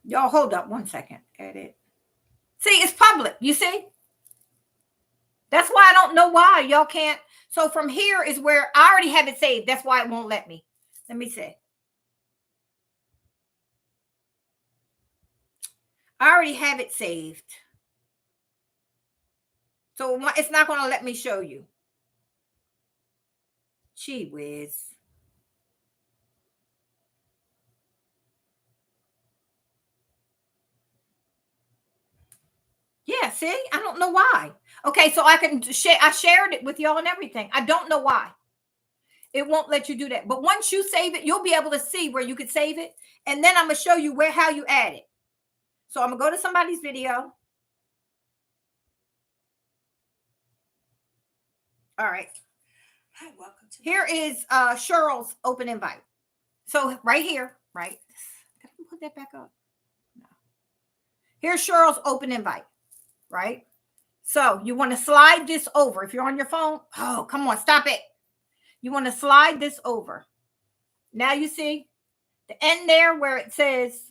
Y'all hold up one second. Edit. See, it's public. You see? That's why I don't know why y'all can't. So from here is where I already have it saved. That's why it won't let me. Let me see. I already have it saved. So it's not going to let me show you. Gee whiz. Yeah, see? I don't know why. Okay, so I can share. I shared it with y'all and everything. I don't know why. It won't let you do that. But once you save it, you'll be able to see where you could save it. And then I'm going to show you how you add it. So I'm going to go to somebody's video. All right. Hi, welcome to Here is Cheryl's open invite. So right here, right? Can I put that back up? No. Here's Cheryl's open invite, right? So you want to slide this over. If you're on your phone, oh, come on, stop it. You want to slide this over. Now you see the end there where it says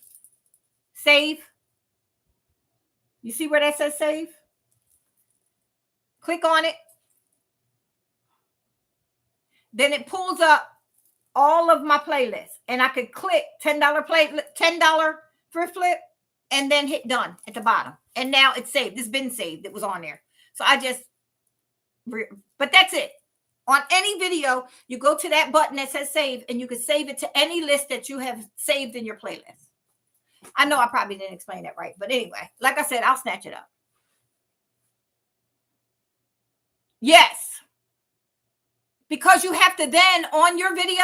save. You see where that says save? Click on it. Then it pulls up all of my playlists. And I could click $10 thrift flip and then hit done at the bottom. And now it's saved. It's been saved. It was on there. So I just, but that's it. On any video, you go to that button that says save and you can save it to any list that you have saved in your playlist. I know I probably didn't explain that right. But anyway, like I said, I'll snatch it up. Yes. Because you have to then on your video,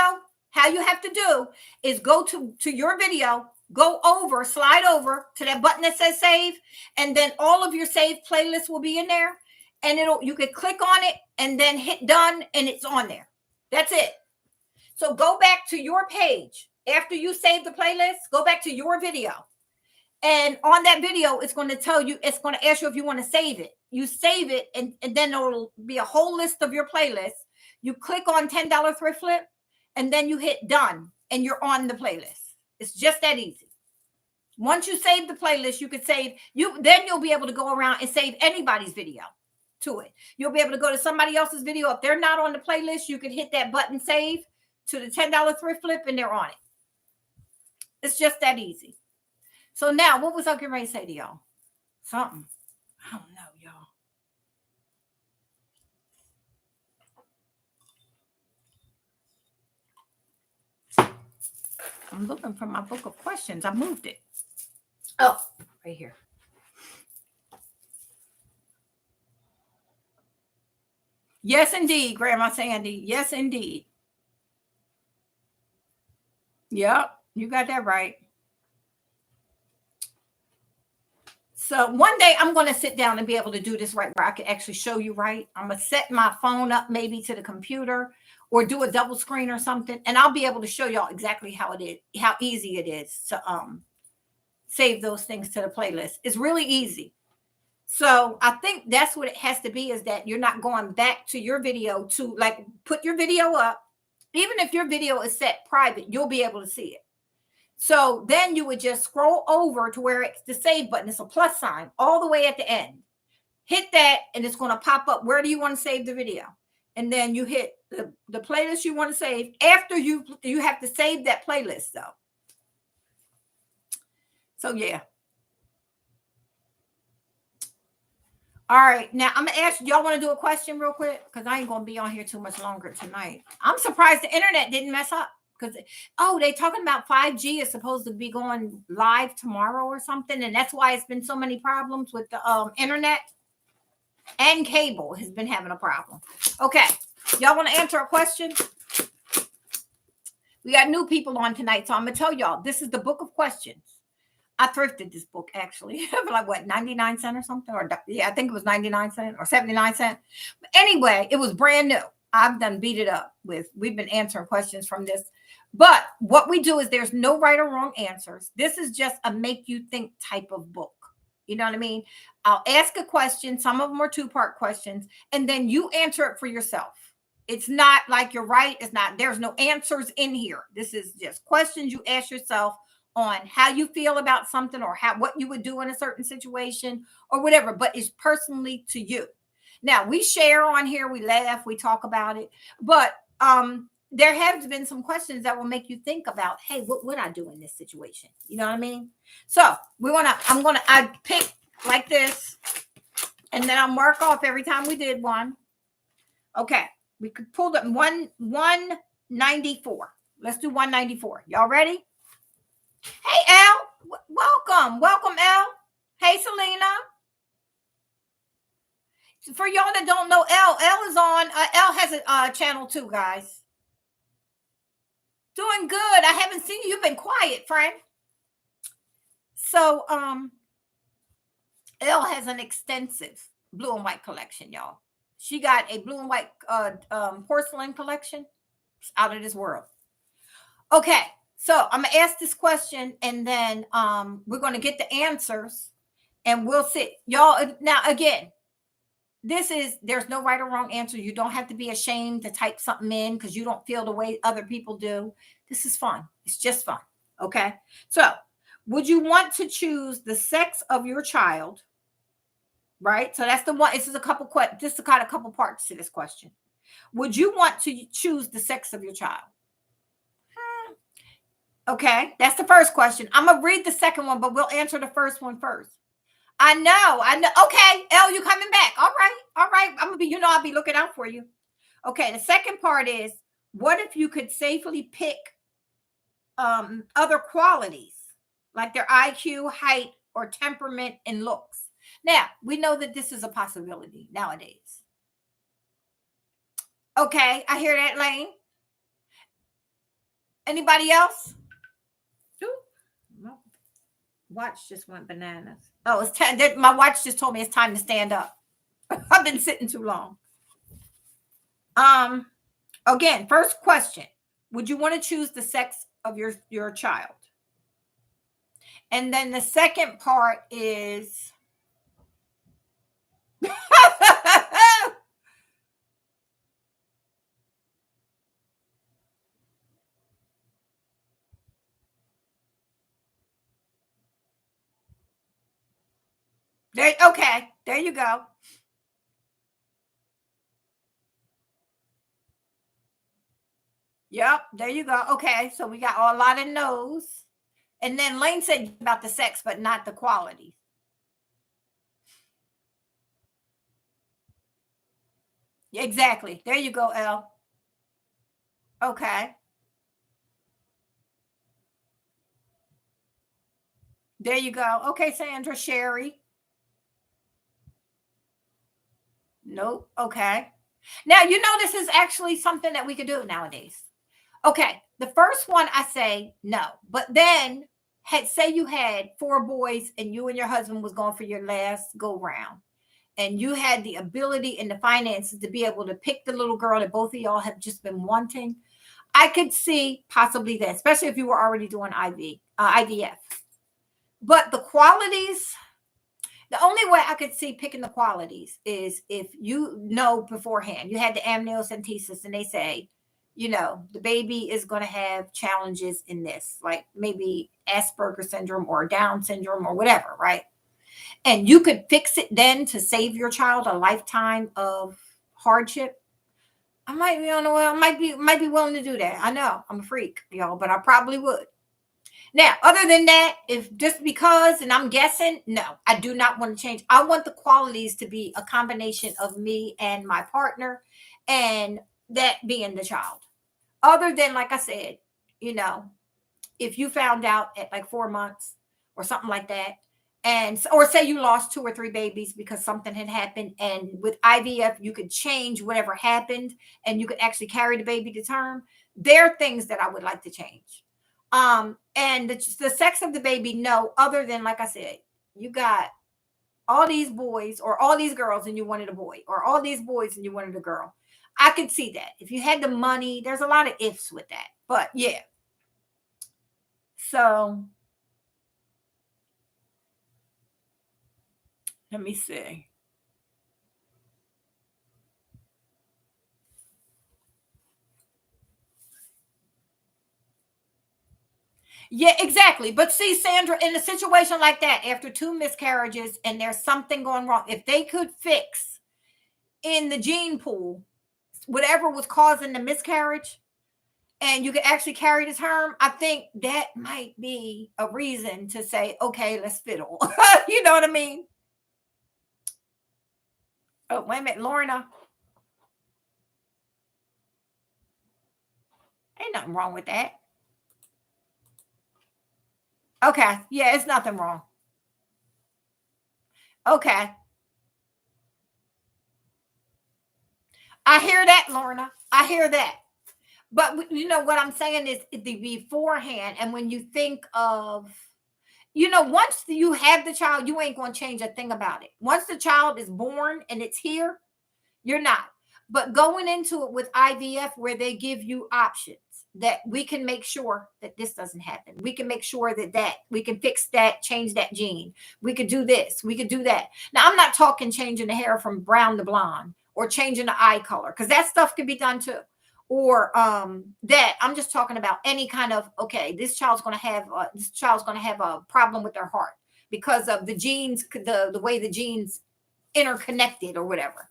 how you have to do is go to your video, go over, slide over to that button that says save, and then all of your saved playlists will be in there. And you can click on it and then hit done and it's on there. That's it. So go back to your page. After you save the playlist, go back to your video. And on that video, it's going to tell you, it's going to ask you if you want to save it. You save it and then it'll be a whole list of your playlists. You click on $10 thrift flip and then you hit done and you're on the playlist. It's just that easy. Once you save the playlist, you could save then you'll be able to go around and save anybody's video to it. You'll be able to go to somebody else's video. If they're not on the playlist, you can hit that button save to the $10 thrift flip and they're on it. It's just that easy. So now what was I getting ready to say to y'all? Something. I don't know, y'all. I'm looking for my book of questions. I moved it. Oh, right here. Yes, indeed, Grandma Sandy. Yes, indeed. Yep, you got that right. So one day I'm going to sit down and be able to do this right where I can actually show you right. I'm going to set my phone up maybe to the computer or do a double screen or something. And I'll be able to show y'all exactly how it is, how easy it is to save those things to the playlist. It's really easy. So I think that's what it has to be, is that you're not going back to your video to like put your video up. Even if your video is set private, you'll be able to see it. So then you would just scroll over to where it's the save button. It's a plus sign all the way at the end. Hit that and it's going to pop up. Where do you want to save the video? And then you hit the playlist you want to save. After you have to save that playlist though. So yeah. All right. Now I'm going to ask, y'all want to do a question real quick? Because I ain't going to be on here too much longer tonight. I'm surprised the internet didn't mess up. Because, they talking about 5G is supposed to be going live tomorrow or something. And that's why it's been so many problems with the internet. And cable has been having a problem. Okay. Y'all want to answer a question? We got new people on tonight. So I'm going to tell y'all, this is the book of questions. I thrifted this book actually for like what, 99 cents or something? Or yeah, I think it was 99 cents or 79 cents. But anyway, it was brand new. I've done beat it up we've been answering questions from this. But what we do is there's no right or wrong answers. This is just a make you think type of book. You know what I mean? I'll ask a question. Some of them are two-part questions, and then you answer it for yourself. It's not like you're right. It's not, there's no answers in here. This is just questions you ask yourself on how you feel about something, or how, what you would do in a certain situation or whatever, but it's personally to you. Now we share on here, we laugh, we talk about it, but there have been some questions that will make you think about, hey, what would I do in this situation? You know what I mean? So I pick like this, and then I'll mark off every time we did one. Okay, we could pull the 194. Let's do 194. Y'all ready? Hey, Al, welcome, Al. Hey, Selena. For y'all that don't know, L is on. L has a channel too, guys. Doing good. I haven't seen you. You've been quiet, friend. So, L has an extensive blue and white collection, y'all. She got a blue and white porcelain collection. It's out of this world. Okay, so I'm gonna ask this question, and then we're gonna get the answers, and we'll see, y'all. Now, again, there's no right or wrong answer. You don't have to be ashamed to type something in because you don't feel the way other people do. This is fun. It's just fun. Okay. So, would you want to choose the sex of your child? Right. So that's the one. This is a couple parts to this question. Would you want to choose the sex of your child? Okay. That's the first question. I'm gonna read the second one, but we'll answer the first one first. I know. Okay, Elle, you coming back? All right. I'm gonna be. I'll be looking out for you. Okay. The second part is, what if you could safely pick other qualities like their IQ, height, or temperament and looks? Now we know that this is a possibility nowadays. Okay, I hear that, Lane. Anybody else? Watch just went bananas. Oh, it's time. My watch just told me it's time to stand up. I've been sitting too long. Again, first question: would you want to choose the sex of your child? And then the second part is there. Okay, there you go. Yep, there you go. Okay, so we got a lot of no's. And then Lane said about the sex, but not the quality. Exactly. There you go, Elle. Okay. There you go. Okay, Sandra. Sherry. Nope. Okay. Now, this is actually something that we could do nowadays. Okay. The first one, I say no. But then, say you had 4 boys and you and your husband was going for your last go round, and you had the ability and the finances to be able to pick the little girl that both of y'all have just been wanting. I could see possibly that, especially if you were already doing IVF. But the qualities, the only way I could see picking the qualities is if beforehand, you had the amniocentesis and they say, the baby is going to have challenges in this, like maybe Asperger's syndrome or Down syndrome or whatever, right? And you could fix it then to save your child a lifetime of hardship. I might be on the way. I might be willing to do that. I know I'm a freak, y'all, but I probably would. Now, other than that, if just because, and I'm guessing, no, I do not want to change. I want the qualities to be a combination of me and my partner, and that being the child. Other than, like I said, if you found out at like 4 months or something like that, or say you lost 2 or 3 babies because something had happened, and with IVF you could change whatever happened and you could actually carry the baby to term. There are things that I would like to change. And the sex of the baby, no, other than, like I said, you got all these boys or all these girls and you wanted a boy, or all these boys and you wanted a girl. I could see that. If you had the money, there's a lot of ifs with that. But yeah. So Let me see. Yeah, exactly. But see, Sandra, in a situation like that, after two miscarriages and there's something going wrong, if they could fix in the gene pool whatever was causing the miscarriage, and you could actually carry the term, I think that might be a reason to say, okay, let's fiddle. You know what I mean? Oh, wait a minute, Lorna. Ain't nothing wrong with that. Okay. Yeah, it's nothing wrong. Okay. I hear that, Lorna. I hear that. But you know what I'm saying is the beforehand, and when you think of, once you have the child, you ain't going to change a thing about it. Once the child is born and it's here, you're not. But going into it with IVF, where they give you options that we can make sure that this doesn't happen. We can make sure that we can fix that, change that gene. We could do this. We could do that. Now, I'm not talking changing the hair from brown to blonde or changing the eye color, because that stuff can be done too. Or that I'm just talking about any kind of, okay, this child's going to have a problem with their heart because of the genes, the way the genes interconnected or whatever.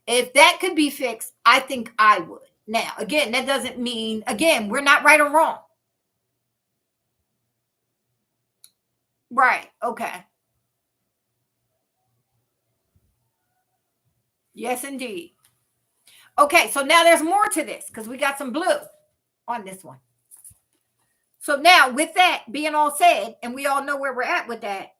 If that could be fixed, I think I would. Now, again, that doesn't mean, again, we're not right or wrong. Right. Okay. Yes, indeed. Okay. So now there's more to this because we got some blue on this one. So now, with that being all said, and we all know where we're at with that,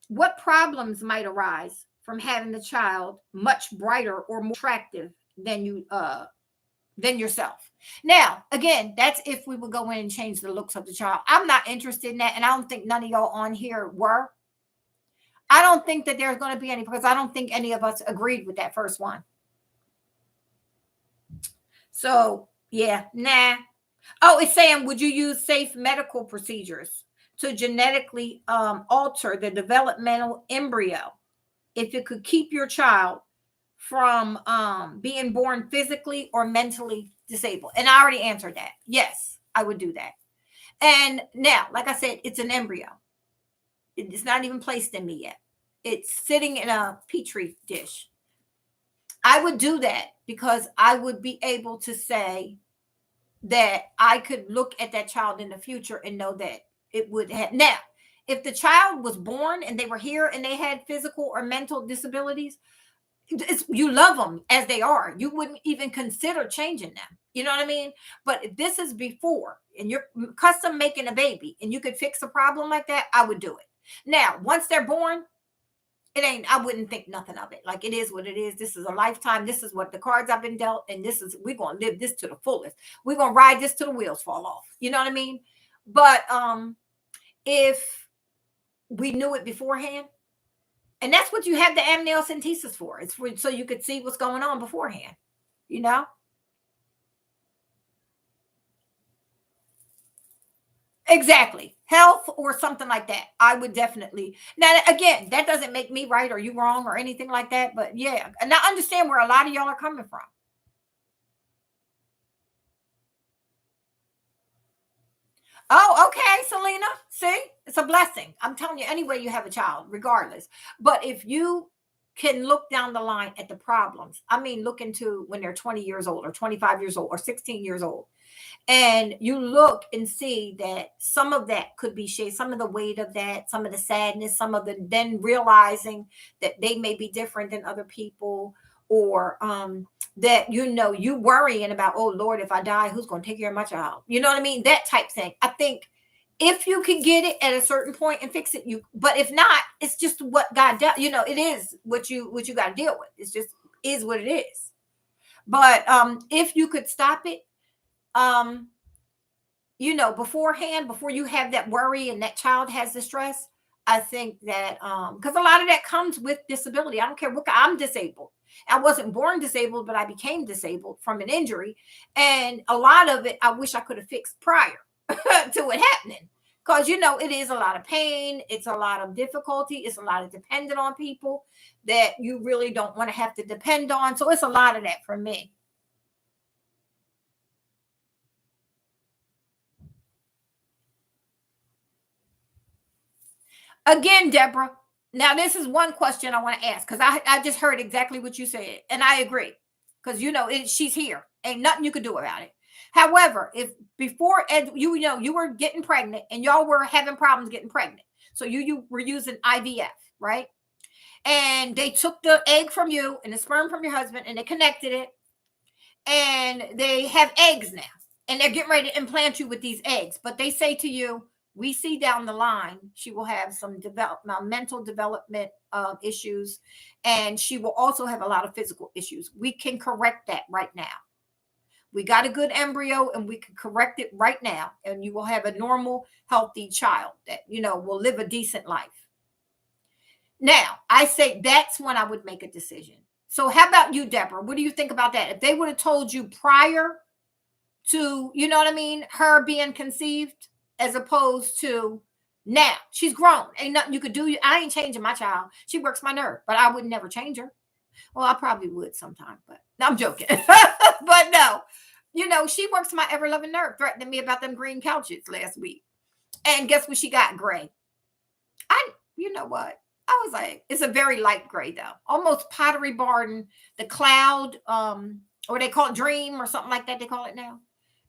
what problems might arise from having the child much brighter or more attractive than yourself? Now, again, that's if we would go in and change the looks of the child. I'm not interested in that, and I don't think none of y'all on here were. I don't think that there's going to be any, because I don't think any of us agreed with that first one. So, yeah, nah. Oh, it's saying, would you use safe medical procedures to genetically alter the developmental embryo if it could keep your child from being born physically or mentally disabled? And I already answered that. Yes, I would do that. And now, like I said, it's an embryo. It's not even placed in me yet. It's sitting in a petri dish. I would do that because I would be able to say that I could look at that child in the future and know that it would have. Now, if the child was born and they were here and they had physical or mental disabilities, you love them as they are. You wouldn't even consider changing them. You know what I mean? But if this is before and you're custom making a baby and you could fix a problem like that, I would do it. Now, once they're born, I wouldn't think nothing of it. Like, it is what it is. This is a lifetime. This is what the cards I've been dealt. And we're going to live this to the fullest. We're going to ride this till the wheels fall off. You know what I mean? But if we knew it beforehand, and that's what you have the amniocentesis for. It's so you could see what's going on beforehand, you know? Exactly. Health or something like that. I would definitely. Now, again, that doesn't make me right or you wrong or anything like that. But yeah, and I understand where a lot of y'all are coming from. Oh, okay, Selena. See, it's a blessing. I'm telling you, anyway, you have a child, regardless. But if you can look down the line at the problems, I mean, look into when they're 20 years old or 25 years old or 16 years old, and you look and see that some of that could be shade, some of the weight of that, some of the sadness, some of the then realizing that they may be different than other people, or that you worrying about, oh Lord, if I die, who's going to take care of my child? You know what I mean? That type thing. I think if you can get it at a certain point and fix it, but if not, it's just what God does. It is what you got to deal with. It's just is what it is. But if you could stop it, beforehand, before you have that worry and that child has the stress, I think that because a lot of that comes with disability. I don't care what, I'm disabled. I wasn't born disabled, but I became disabled from an injury. And a lot of it, I wish I could have fixed prior to it happening. because you know it is a lot of pain, it's a lot of difficulty, it's a lot of dependent on people that you really don't want to have to depend on. So it's a lot of that for me. Again, Deborah, now this is one question I want to ask because I just heard exactly what you said, and I agree because you know she's here, ain't nothing you could do about it. However, if before Ed, you know you were getting pregnant and y'all were having problems getting pregnant, so you were using IVF, right? And they took the egg from you and the sperm from your husband and they connected it, and they have eggs now, and they're getting ready to implant you with these eggs, but they say to you, we see down the line she will have some mental development issues, and she will also have a lot of physical issues. We can correct that right now. We got a good embryo and we can correct it right now, and you will have a normal healthy child that you know will live a decent life. Now I say that's when I would make a decision. So how about you, Deborah? What do you think about that? If they would have told you prior to, you know what I mean, her being conceived, as opposed to now, she's grown, ain't nothing you could do. I ain't changing my child. She works my nerve, but I would never change her. Well, I probably would sometime, but no, I'm joking. But no, you know, she works my ever loving nerve, threatening me about them green couches last week. And guess what? She got gray. You know what? I was like, it's a very light gray though, almost Pottery Barn, the cloud, or they call it dream or something like that. They call it now.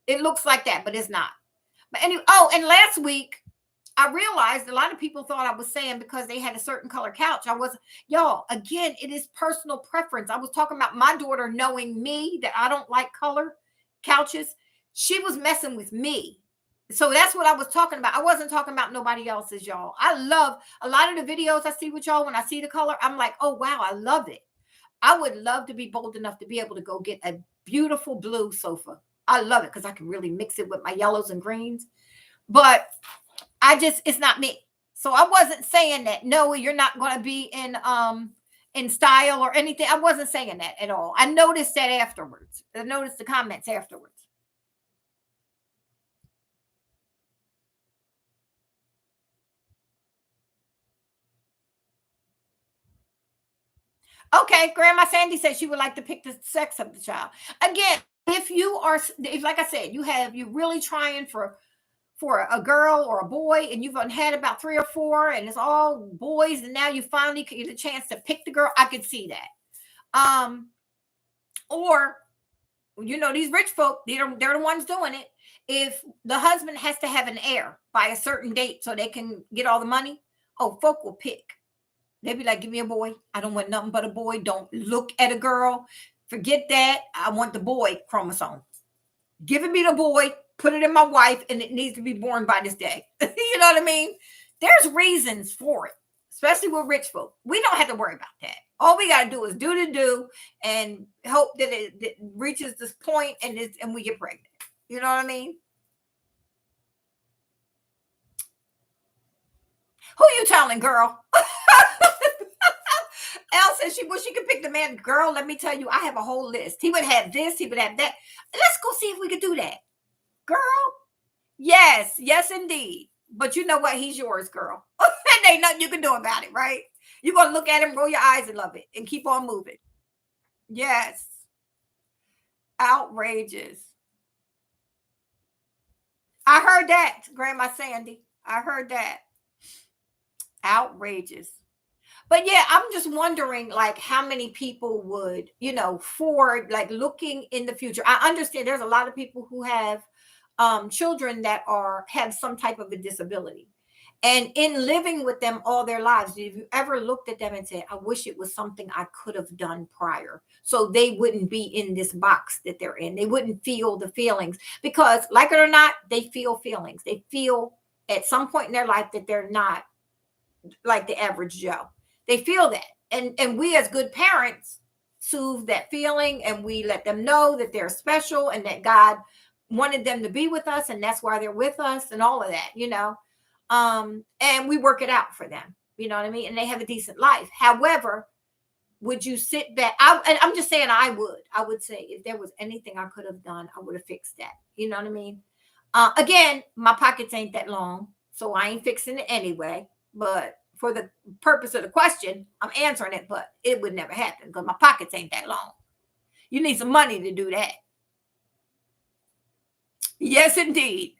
It looks like that, but it's not. But anyway, oh, and last week I realized a lot of people thought I was saying because they had a certain color couch. I was, y'all, again, it is personal preference. I was talking about my daughter knowing me that I don't like color couches. She was messing with me. So that's what I was talking about. I wasn't talking about nobody else's, y'all. I love a lot of the videos I see with y'all. When I see the color, I'm like, oh, wow, I love it. I would love to be bold enough to be able to go get a beautiful blue sofa. I love it because I can really mix it with my yellows and greens. But it's not me. So I wasn't saying that, no, you're not going to be in style or anything. I wasn't saying that at all. I noticed that afterwards. I noticed the comments afterwards. Okay, Grandma Sandy said she would like to pick the sex of the child. Again, if like I said, you really trying for a girl or a boy, and you've had about 3 or 4, and it's all boys, and now you finally get a chance to pick the girl. I could see that. Or you know, these rich folk, they're the ones doing it. If the husband has to have an heir by a certain date so they can get all the money, oh, folk will pick. They be like, give me a boy. I don't want nothing but a boy. Don't look at a girl. Forget that. I want the boy chromosome. Give me the boy, put it in my wife, and it needs to be born by this day. You know what I mean? There's reasons for it, especially with rich folk. We don't have to worry about that. All we got to do is do the do and hope that it reaches this point and we get pregnant. You know what I mean? Who you telling, girl? Elle says she could pick the man. Girl, let me tell you, I have a whole list. He would have this, he would have that. Let's go see if we could do that. Girl, yes, indeed. But you know what? He's yours, girl. And ain't nothing you can do about it, right? You're going to look at him, roll your eyes and love it, and keep on moving. Yes. Outrageous. I heard that, Grandma Sandy. I heard that. Outrageous. But yeah, I'm just wondering, like, how many people would, you know, for like looking in the future. I understand there's a lot of people who have children that have some type of a disability. And in living with them all their lives, have you ever looked at them and said, I wish it was something I could have done prior so they wouldn't be in this box that they're in? They wouldn't feel the feelings because, like it or not, they feel feelings. They feel at some point in their life that they're not like the average Joe. They feel that. And we as good parents soothe that feeling, and we let them know that they're special and that God wanted them to be with us, and that's why they're with us and all of that, you know. And we work it out for them, you know what I mean? And they have a decent life. However, would you sit back? And I'm just saying I would say if there was anything I could have done, I would have fixed that. You know what I mean? Again, my pockets ain't that long. So I ain't fixing it anyway. But for the purpose of the question, I'm answering it, but it would never happen because my pockets ain't that long. You need some money to do that. Yes, indeed.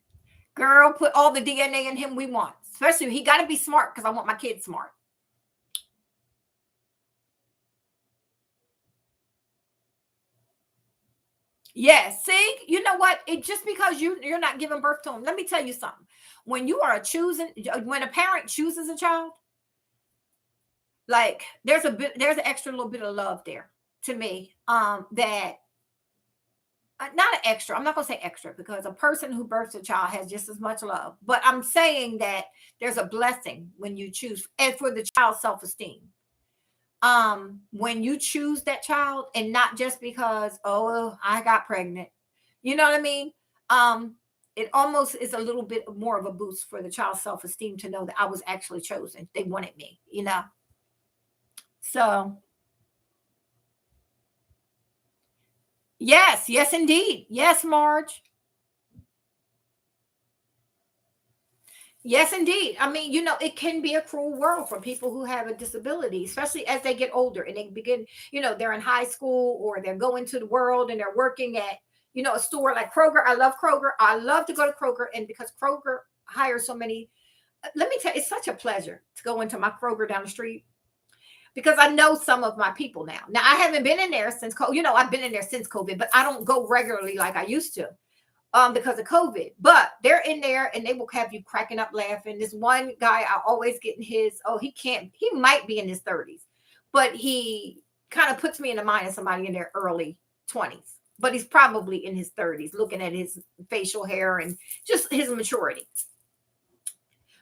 Girl, put all the DNA in him we want. Especially he got to be smart because I want my kids smart. Yes. See, you know what? It just because you're not giving birth to him. Let me tell you something. When you are choosing, when a parent chooses a child, like there's an extra little bit of love there to me. That not an extra. I'm not gonna say extra because a person who births a child has just as much love. But I'm saying that there's a blessing when you choose, and for the child's self-esteem. When you choose that child and not just because, oh, I got pregnant, you know what I mean? It almost is a little bit more of a boost for the child's self-esteem to know that I was actually chosen. They wanted me. So yes, yes, indeed. Yes, Marge. Yes, indeed. I mean, it can be a cruel world for people who have a disability, especially as they get older and they begin, they're in high school or they're going to the world and they're working at, a store like Kroger. I love Kroger. I love to go to Kroger. And because Kroger hires so many, let me tell you, it's such a pleasure to go into my Kroger down the street because I know some of my people now. Now, I haven't been in there since, I've been in there since COVID, but I don't go regularly like I used to because of COVID. But they're in there and they will have you cracking up laughing. This one guy, I always get in he might be in his 30s, but he kind of puts me in the mind of somebody in their early 20s. But he's probably in his 30s, looking at his facial hair and just his maturity.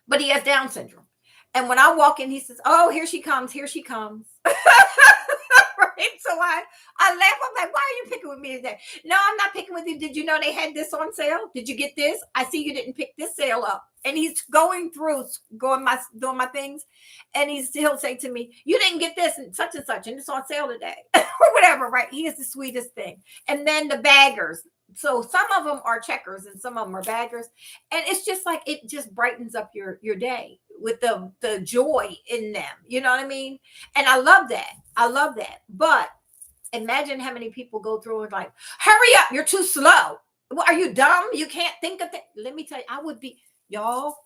But he has Down syndrome. And when I walk in, he says, "Oh, here she comes, here she comes." Right? So I laugh. I'm like, "Why are you picking with me today?" "No, I'm not picking with you. Did you know they had this on sale? Did you get this? I see you didn't pick this sale up." And he's going through, doing my things, and he'll say to me, "You didn't get this and such, and it's on sale today," or whatever. Right? He is the sweetest thing. And then the baggers. So some of them are checkers and some of them are baggers, and it's just like it just brightens up your day with the joy in them. You know what I mean? And I love that. I love that. But imagine how many people go through and like, "Hurry up, you're too slow. Are you dumb? You can't think of it." Let me tell you, I would be, y'all,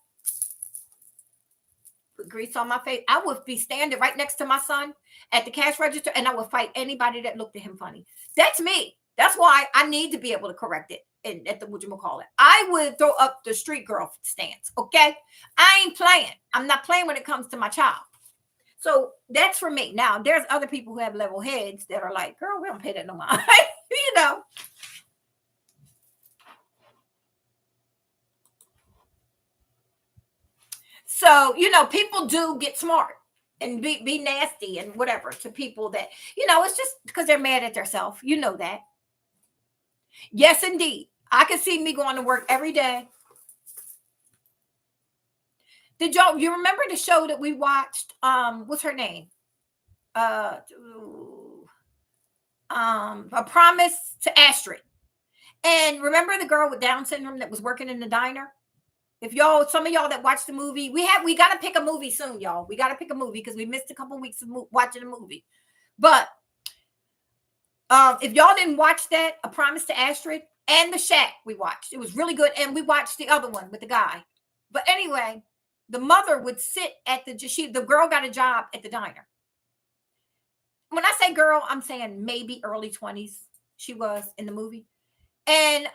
put grease on my face. I would be standing right next to my son at the cash register and I would fight anybody that looked at him funny. That's me. That's why I need to be able to correct it. And at the whatchamacallit, I would throw up the street girl stance. Okay. I ain't playing. I'm not playing when it comes to my child. So that's for me. Now, there's other people who have level heads that are like, "Girl, we don't pay that no mind." you know. So, people do get smart and be nasty and whatever to people that, it's just because they're mad at themselves. You know that. Yes, indeed. I can see me going to work every day. You remember the show that we watched? What's her name? Uh A Promise to Astrid. And remember the girl with Down syndrome that was working in the diner? If some of y'all that watched the movie, we got to pick a movie soon, y'all. We got to pick a movie because we missed a couple weeks of watching a movie. But if y'all didn't watch that, A Promise to Astrid and The Shack, we watched. It was really good. And we watched the other one with the guy. But anyway, the mother would sit at the girl got a job at the diner. When I say girl, I'm saying maybe early 20s she was in the movie. And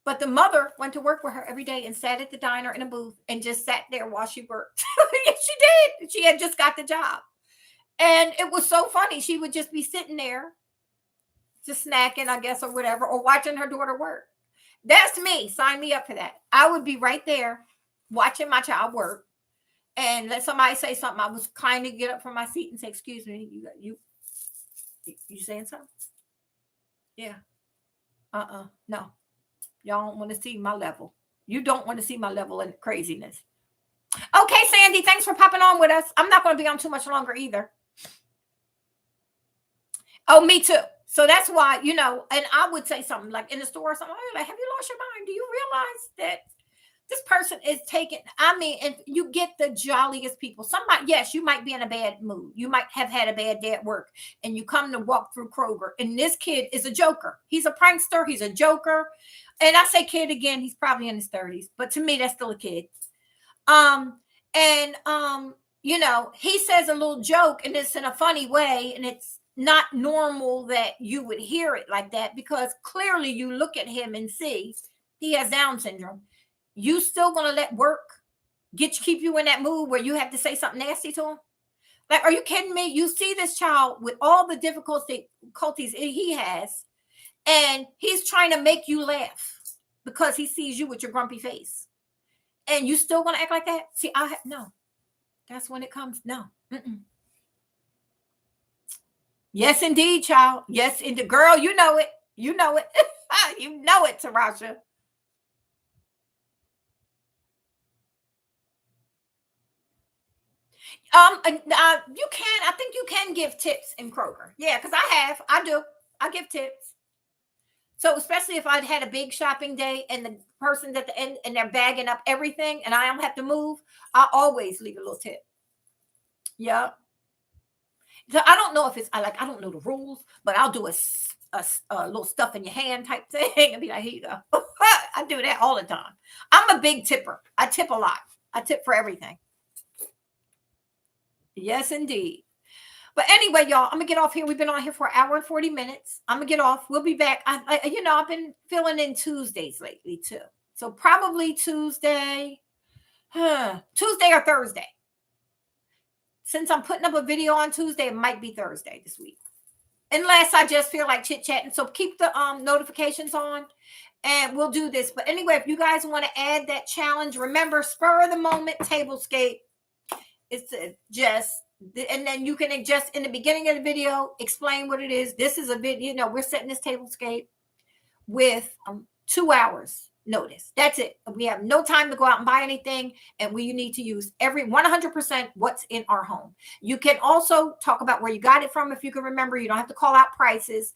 but the mother went to work with her every day and sat at the diner in a booth and just sat there while she worked. Yes, she did. She had just got the job. And it was so funny. She would just be sitting there, just snacking, I guess, or whatever, or watching her daughter work. That's me. Sign me up for that. I would be right there watching my child work and let somebody say something. I was kind of get up from my seat and say, "Excuse me, you saying something?" "Yeah. No. Y'all don't want to see my level. You don't want to see my level in craziness." Okay, Sandy, thanks for popping on with us. I'm not going to be on too much longer either. Oh, me too. So that's why, and I would say something like in the store or something, like, "Have you lost your mind? Do you realize that This person is taking, I mean, and you get the jolliest people. Somebody, yes, you might be in a bad mood. You might have had a bad day at work and you come to walk through Kroger and this kid is a joker. He's a prankster. He's a joker. And I say kid again, he's probably in his 30s, but to me, that's still a kid. Um, and he says a little joke and it's in a funny way, and it's not normal that you would hear it like that because clearly you look at him and see he has Down syndrome. You still gonna let work keep you in that mood where you have to say something nasty to him? Like, are you kidding me? You see this child with all the difficulties he has, and he's trying to make you laugh because he sees you with your grumpy face. And you still want to act like that? See, no. That's when it comes. No. Mm-mm. Yes, indeed, child. Yes, indeed. Girl, you know it. You know it. You know it, Tarasha. You can. I think you can give tips in Kroger. Yeah, because I do. I give tips. So especially if I'd had a big shopping day and the person's at the end and they're bagging up everything and I don't have to move, I always leave a little tip. Yeah. So I don't know if I don't know the rules, but I'll do a little stuff in your hand type thing and be like, here you go. I do that all the time. I'm a big tipper. I tip a lot. I tip for everything. Yes, indeed. But anyway, y'all, I'm gonna get off here. We've been on here for an hour and 40 minutes. I'm gonna get off. We'll be back. I've been filling in Tuesdays lately too. So probably Tuesday or Thursday. Since I'm putting up a video on Tuesday, it might be Thursday this week. Unless I just feel like chit-chatting. So keep the notifications on and we'll do this. But anyway, if you guys want to add that challenge, remember, spur of the moment tablescape. It's just, and then you can just in the beginning of the video explain what it is. This is a video, we're setting this tablescape with 2 hours notice. That's it. We have no time to go out and buy anything, and we need to use every 100% what's in our home. You can also talk about where you got it from if you can remember. You don't have to call out prices.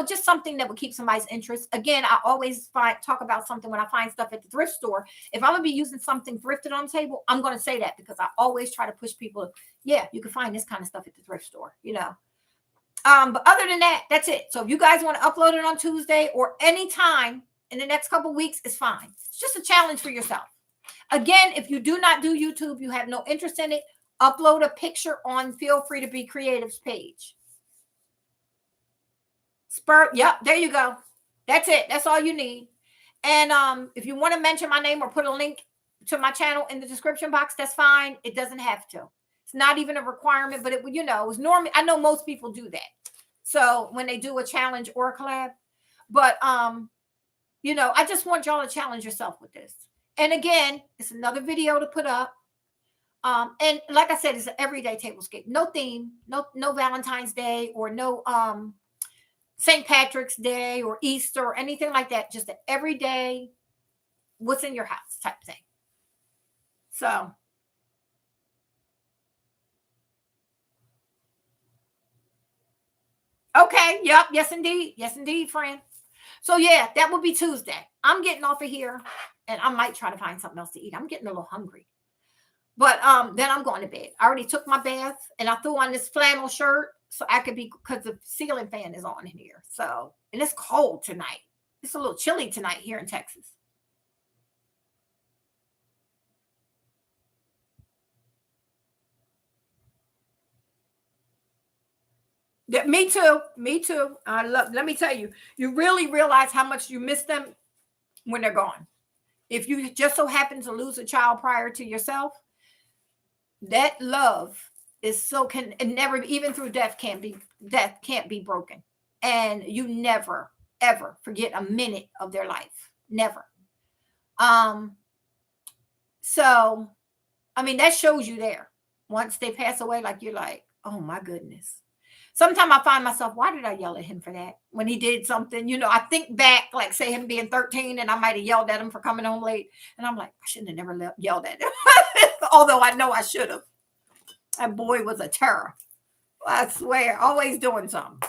Just something that would keep somebody's interest. Again, I always talk about something when I find stuff at the thrift store. If I'm gonna be using something thrifted on the table, I'm gonna say that because I always try to push people. Yeah, you can find this kind of stuff at the thrift store. But other than that, that's it. So if you guys want to upload it on Tuesday or anytime in the next couple of weeks, it's fine. It's just a challenge for yourself. Again, if you do not do YouTube, you have no interest in it, upload a picture on Feel Free to Be Creative's page. Yep, there you go. That's it. That's all you need. And if you want to mention my name or put a link to my channel in the description box, that's fine. It doesn't have to. It's not even a requirement, but it was normally, I know most people do that. So when they do a challenge or a collab, but I just want y'all to challenge yourself with this. And again, it's another video to put up. And like I said, it's an everyday tablescape. No theme, no Valentine's Day or no St. Patrick's Day or Easter or anything like that. Just an everyday, what's in your house type thing. So. Okay. Yep. Yes, indeed. Yes, indeed, friend. So yeah, that will be Tuesday. I'm getting off of here and I might try to find something else to eat. I'm getting a little hungry. But then I'm going to bed. I already took my bath and I threw on this flannel shirt so I could be, because the ceiling fan is on in here. So, and it's cold tonight. It's a little chilly tonight here in Texas. Yeah, me too. Me too. Let me tell you, you really realize how much you miss them when they're gone. If you just so happen to lose a child prior to yourself, that love is can never, even through death can't be broken. And you never, ever forget a minute of their life. Never. So, I mean, that shows you there. Once they pass away, like you're like, oh my goodness. Sometimes I find myself, why did I yell at him for that? When he did something, I think back, like say him being 13 and I might have yelled at him for coming home late. And I'm like, I shouldn't have never yelled at him. Although I know I should have. That boy was a terror. I swear, always doing something.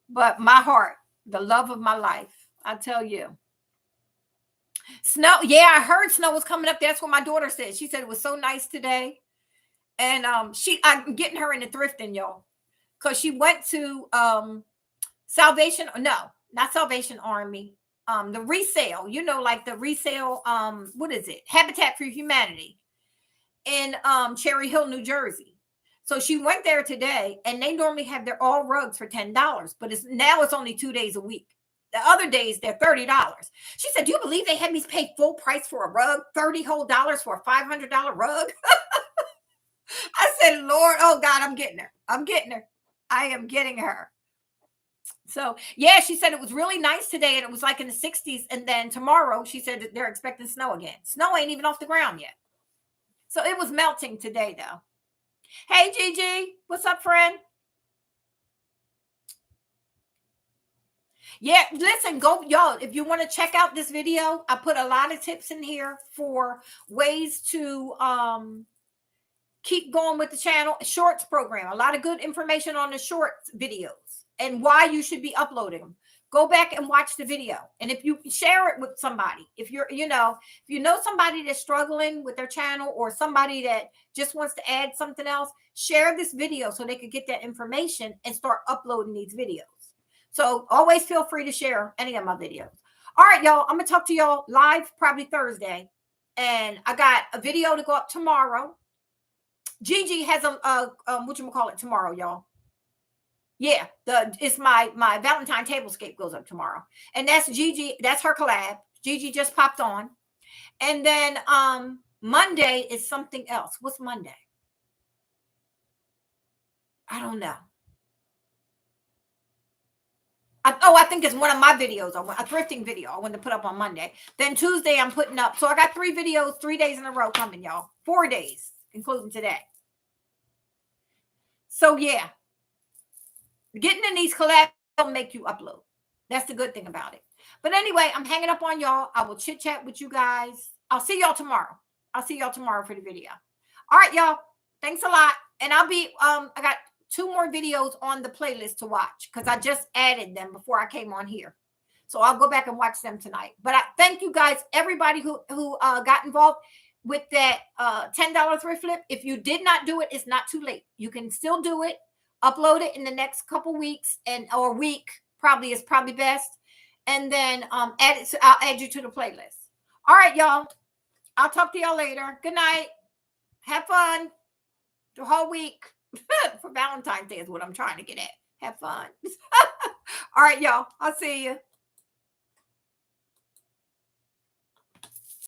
But my heart, the love of my life, I tell you. Snow. Yeah, I heard snow was coming up. That's what my daughter said. She said it was so nice today. And I'm getting her into thrifting, y'all. Because she went to Salvation, no, not Salvation Army. The resale, like the resale, what is it? Habitat for Humanity in Cherry Hill, New Jersey. So she went there today, and they normally have their all rugs for $10, but it's only 2 days a week. The other days they're $30. She said, "Do you believe they had me pay full price for a rug, $30 for a $500 rug?" I said, "Lord, oh God, I'm getting her. I'm getting her. I am getting her." So yeah, she said it was really nice today, and it was like in the 60s. And then tomorrow, she said that they're expecting snow again. Snow ain't even off the ground yet. So it was melting today, though. Hey, Gigi, what's up, friend? Yeah, listen, go, y'all. If you want to check out this video, I put a lot of tips in here for ways to keep going with the channel shorts program. A lot of good information on the shorts videos and why you should be uploading them. Go back and watch the video. And if you share it with somebody, if you know somebody that's struggling with their channel, or somebody that just wants to add something else, share this video so they could get that information and start uploading these videos. So always feel free to share any of my videos. All right, y'all, I'm gonna talk to y'all live probably Thursday, and I got a video to go up tomorrow. Gigi has a what you call it tomorrow, y'all. Yeah, it's my Valentine tablescape goes up tomorrow, and that's Gigi. That's her collab. Gigi just popped on, and then Monday is something else. What's Monday? I don't know. I think it's one of my videos, a thrifting video I want to put up on Monday. Then Tuesday I'm putting up. So I got 3 videos, 3 days in a row coming, y'all. 4 days, including today. So yeah, getting in these collabs will make you upload. That's the good thing about it. But anyway, I'm hanging up on y'all. I will chit chat with you guys. I'll see y'all tomorrow. I'll see y'all tomorrow for the video. All right, y'all. Thanks a lot. And I'll be I got 2 more videos on the playlist to watch because I just added them before I came on here. So I'll go back and watch them tonight. But I thank you guys, everybody who got involved with that $10 thrift flip. If you did not do it, it's not too late. You can still do it. Upload it in the next couple weeks or week is probably best. And then I'll add you to the playlist. All right, y'all. I'll talk to y'all later. Good night. Have fun the whole week. For Valentine's Day is what I'm trying to get at. Have fun. All right, y'all. I'll see you.